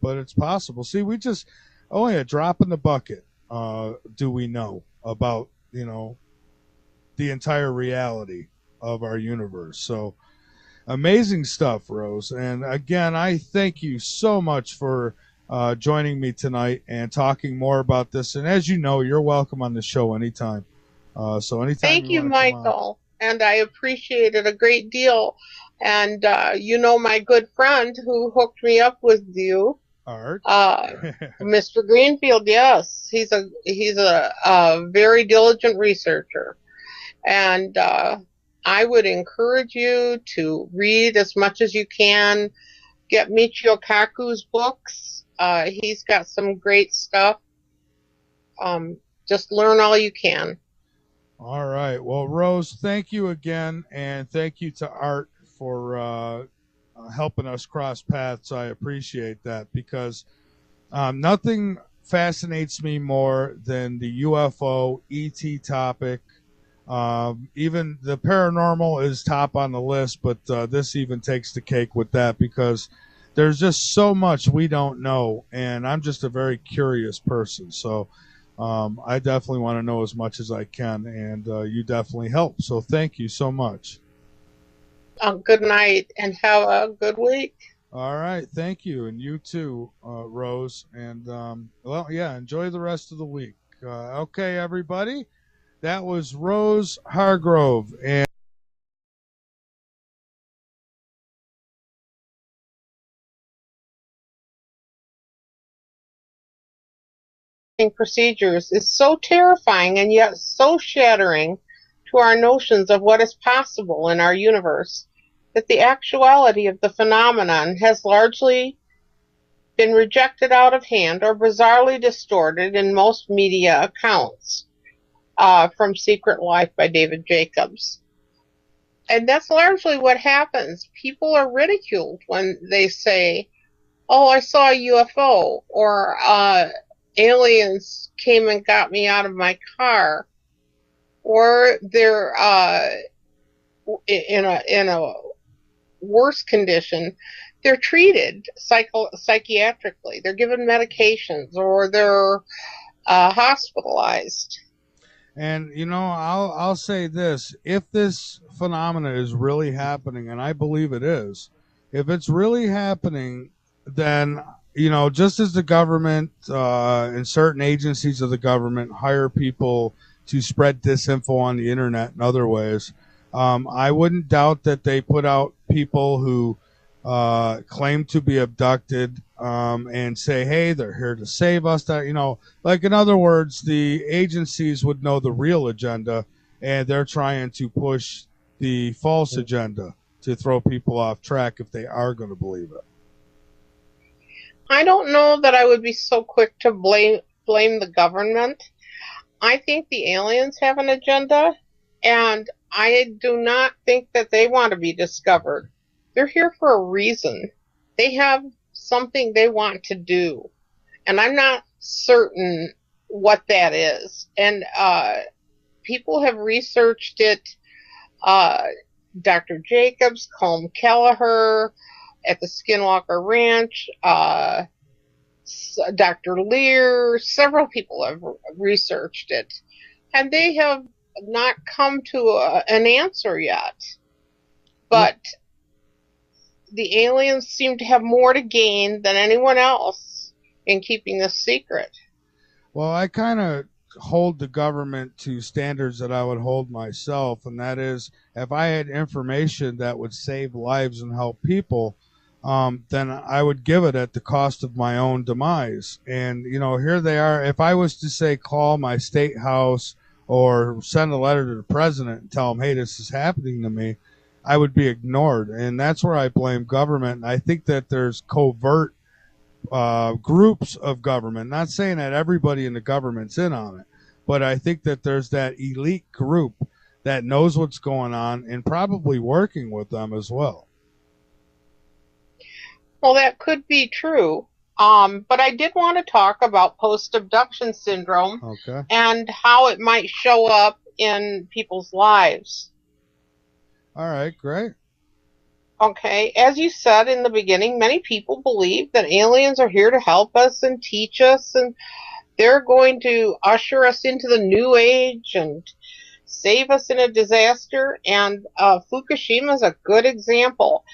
but it's possible. See, we just only a drop in the bucket. Do we know about the entire reality of our universe? So amazing stuff, Rose. And again, I thank you so much for joining me tonight and talking more about this. And as you know, you're welcome on the show anytime. So anytime Thank you you, want to come on. Michael. And I appreciate it a great deal. And my good friend who hooked me up with you, Art. Mr. Greenfield. Yes, he's a very diligent researcher, and I would encourage you to read as much as you can. Get Michio Kaku's books. He's got some great stuff. Just learn all you can. All right. Well, Rose, thank you again, and thank you to Art for helping us cross paths. I appreciate that because nothing fascinates me more than the UFO ET topic. Even the paranormal is top on the list, but this even takes the cake with that because there's just so much we don't know, and I'm just a very curious person. So I definitely want to know as much as I can, and you definitely help. So thank you so much. Good night and have a good week. All right, thank you, and you too, Rose. And well, yeah, enjoy the rest of the week. Okay, everybody. That was Rose Hargrove. And procedures is so terrifying and yet so shattering to our notions of what is possible in our universe that the actuality of the phenomenon has largely been rejected out of hand or bizarrely distorted in most media accounts. From Secret Life by David Jacobs. And that's largely what happens. People are ridiculed when they say, oh, I saw a UFO, or aliens came and got me out of my car, or they're in a worse condition. They're treated psychiatrically. They're given medications, or they're hospitalized. And I'll say this: if this phenomena is really happening, and I believe it is, if it's really happening, then just as the government and certain agencies of the government hire people to spread disinfo on the internet and other ways, I wouldn't doubt that they put out people who claim to be abducted and say, hey, they're here to save us. That, like in other words, the agencies would know the real agenda, and they're trying to push the false agenda to throw people off track if they are going to believe it. I don't know that I would be so quick to blame the government. I think the aliens have an agenda, and I do not think that they want to be discovered. They're here for a reason. They have something they want to do, and I'm not certain what that is. And people have researched it. Dr. Jacobs, Colm Kelleher at the Skinwalker Ranch, Dr. Lear, several people have researched it, and they have not come to an answer yet. But the aliens seem to have more to gain than anyone else in keeping this secret. Well, I kind of hold the government to standards that I would hold myself, and that is if I had information that would save lives and help people, then I would give it at the cost of my own demise. And, here they are. If I was to say, call my state house or send a letter to the president and tell him, hey, this is happening to me, I would be ignored. And that's where I blame government. And I think that there's covert groups of government, not saying that everybody in the government's in on it, but I think that there's that elite group that knows what's going on and probably working with them as well. Well, that could be true. But I did want to talk about post-abduction syndrome, okay, and how it might show up in people's lives. All right, great. Okay, as you said in the beginning, many people believe that aliens are here to help us and teach us, and they're going to usher us into the new age and save us in a disaster. And Fukushima is a good example.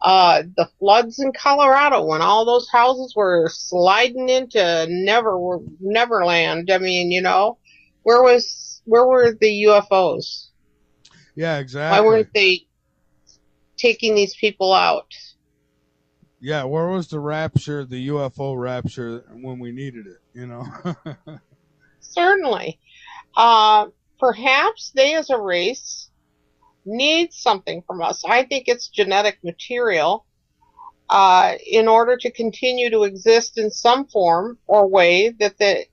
The floods in Colorado, when all those houses were sliding into Neverland. I mean, where were the UFOs? Yeah, exactly. Why weren't they taking these people out? Yeah, where was the rapture, the UFO rapture, when we needed it? Certainly. Perhaps they as a race need something from us. I think it's genetic material in order to continue to exist in some form or way that that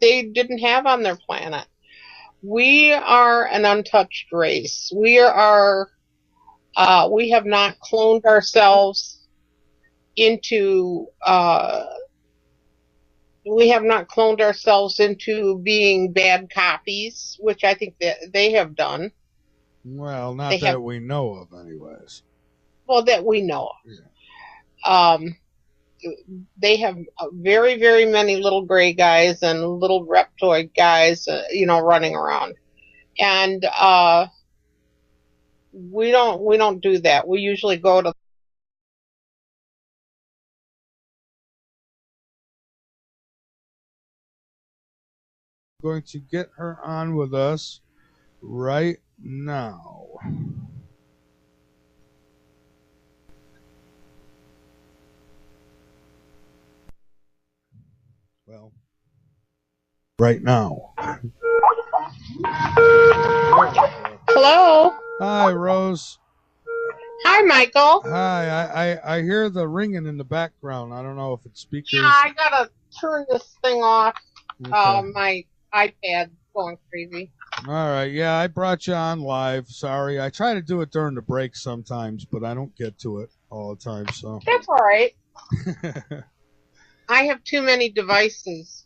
they didn't have on their planet. We are an untouched race. We have not cloned ourselves into being bad copies, which I think that they have done. Well, not that we know of, anyways. Well, that we know of. Yeah. They have very, very many little gray guys and little reptoid guys, running around, and we don't do that. We usually go to Going to get her on with us right now. Well, right now. Hello. Hi, Rose. Hi, Michael. Hi. I hear the ringing in the background. I don't know if it's speakers. Yeah, I gotta turn this thing off. Okay. My iPad's going crazy. All right. Yeah, I brought you on live. Sorry. I try to do it during the break sometimes, but I don't get to it all the time. So That's all right. I have too many devices.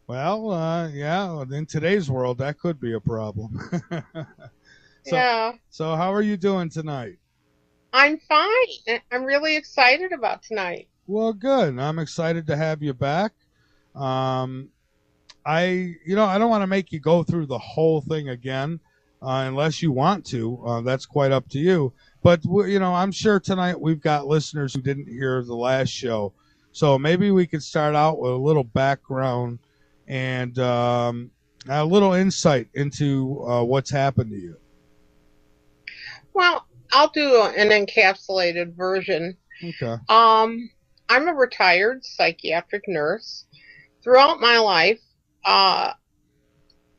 Well, yeah, in today's world, that could be a problem. Yeah. So how are you doing tonight? I'm fine. I'm really excited about tonight. Well, good. I'm excited to have you back. I don't want to make you go through the whole thing again, unless you want to. That's quite up to you. But I'm sure tonight we've got listeners who didn't hear the last show, so maybe we could start out with a little background and a little insight into what's happened to you. Well, I'll do an encapsulated version. Okay. I'm a retired psychiatric nurse. Throughout my life,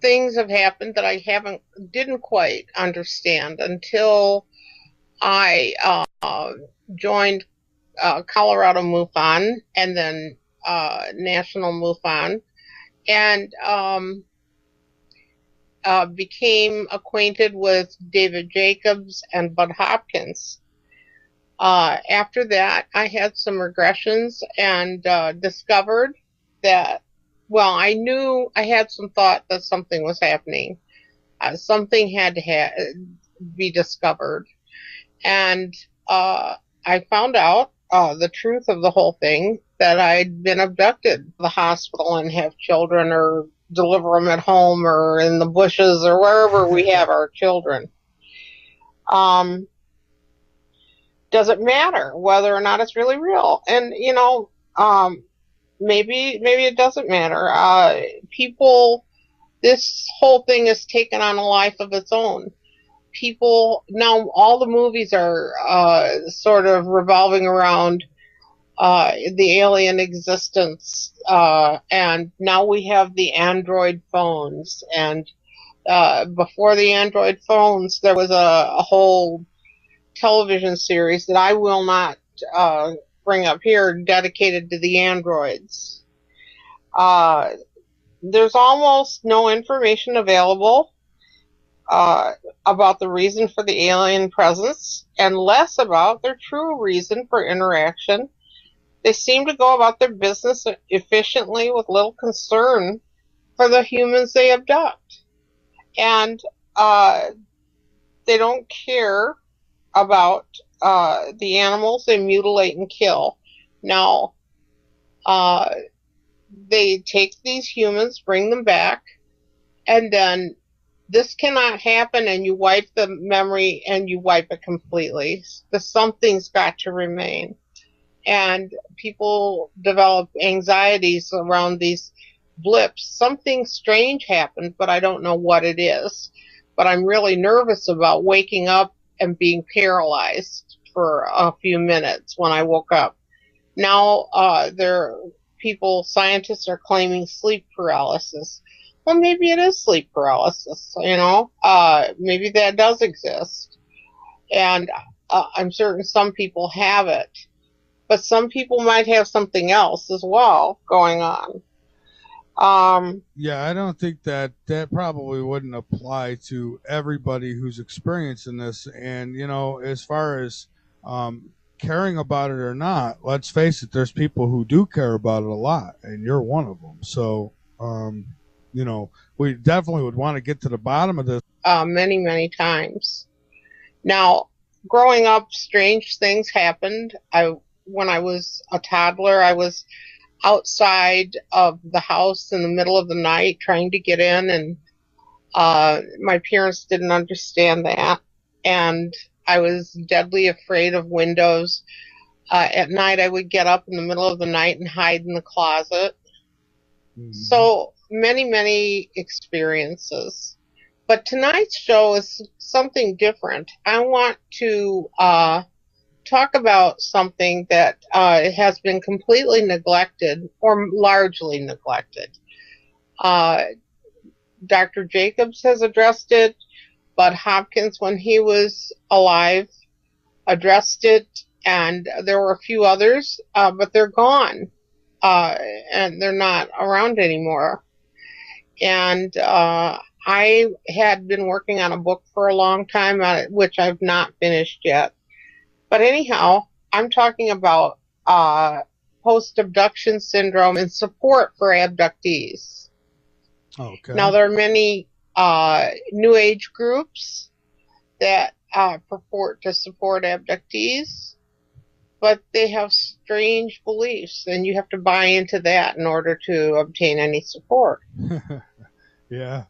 things have happened that I didn't quite understand until I joined Colorado MUFON and then National MUFON, and became acquainted with David Jacobs and Bud Hopkins. After that, I had some regressions and discovered that, well, I knew I had some thought that something was happening. Something had to be discovered. And I found out the truth of the whole thing, that I'd been abducted to the hospital and have children, or deliver them at home or in the bushes or wherever we have our children. Does it matter whether or not it's really real? And, maybe it doesn't matter. This whole thing has taken on a life of its own. People, now all the movies are sort of revolving around the alien existence, and now we have the Android phones, and before the Android phones there was a whole television series that I will not bring up here, dedicated to the androids. There's almost no information available about the reason for the alien presence, and less about their true reason for interaction. They seem to go about their business efficiently with little concern for the humans they abduct. And they don't care about the animals they mutilate and kill. Now, they take these humans, bring them back, and then this cannot happen, and you wipe the memory and you wipe it completely. Something's got to remain. And people develop anxieties around these blips. Something strange happened, but I don't know what it is. But I'm really nervous about waking up and being paralyzed for a few minutes when I woke up. Now, scientists are claiming sleep paralysis. Well, maybe it is sleep paralysis, maybe that does exist. And I'm certain some people have it. But some people might have something else as well going on. Yeah, I don't think that probably wouldn't apply to everybody who's experiencing this. And, as far as caring about it or not, let's face it, there's people who do care about it a lot, and you're one of them. So, we definitely would want to get to the bottom of this. Many, many times. Now, growing up, strange things happened. When I was a toddler, I was outside of the house in the middle of the night trying to get in, and my parents didn't understand that, and I was deadly afraid of windows. At night, I would get up in the middle of the night and hide in the closet. Mm-hmm. So many, many experiences. But tonight's show is something different. I want to talk about something that has been completely neglected or largely neglected. Dr. Jacobs has addressed it. Bud Hopkins, when he was alive, addressed it, and there were a few others, but they're gone, and they're not around anymore. And I had been working on a book for a long time, which I've not finished yet. But anyhow, I'm talking about post-abduction syndrome and support for abductees. Okay. Now, there are many New Age groups that purport to support abductees, but they have strange beliefs, and you have to buy into that in order to obtain any support. Yeah.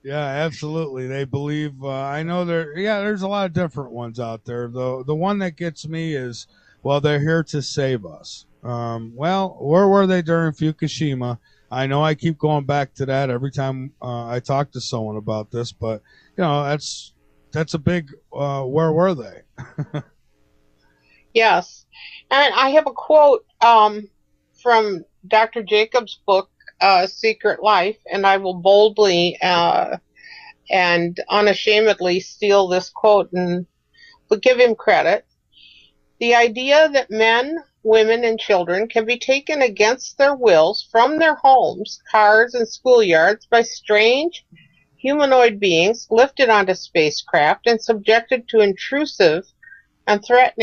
Yeah, absolutely. They believe. I know there. Yeah, there's a lot of different ones out there. The one that gets me is, well, they're here to save us. Well, where were they during Fukushima? I know I keep going back to that every time I talk to someone about this, but you know that's a big. Where were they? Yes, and I have a quote from Dr. Jacobs' book, Secret Life, and I will boldly and unashamedly steal this quote but give him credit. The idea that men, women, and children can be taken against their wills from their homes, cars, and schoolyards by strange humanoid beings lifted onto spacecraft and subjected to intrusive and threatening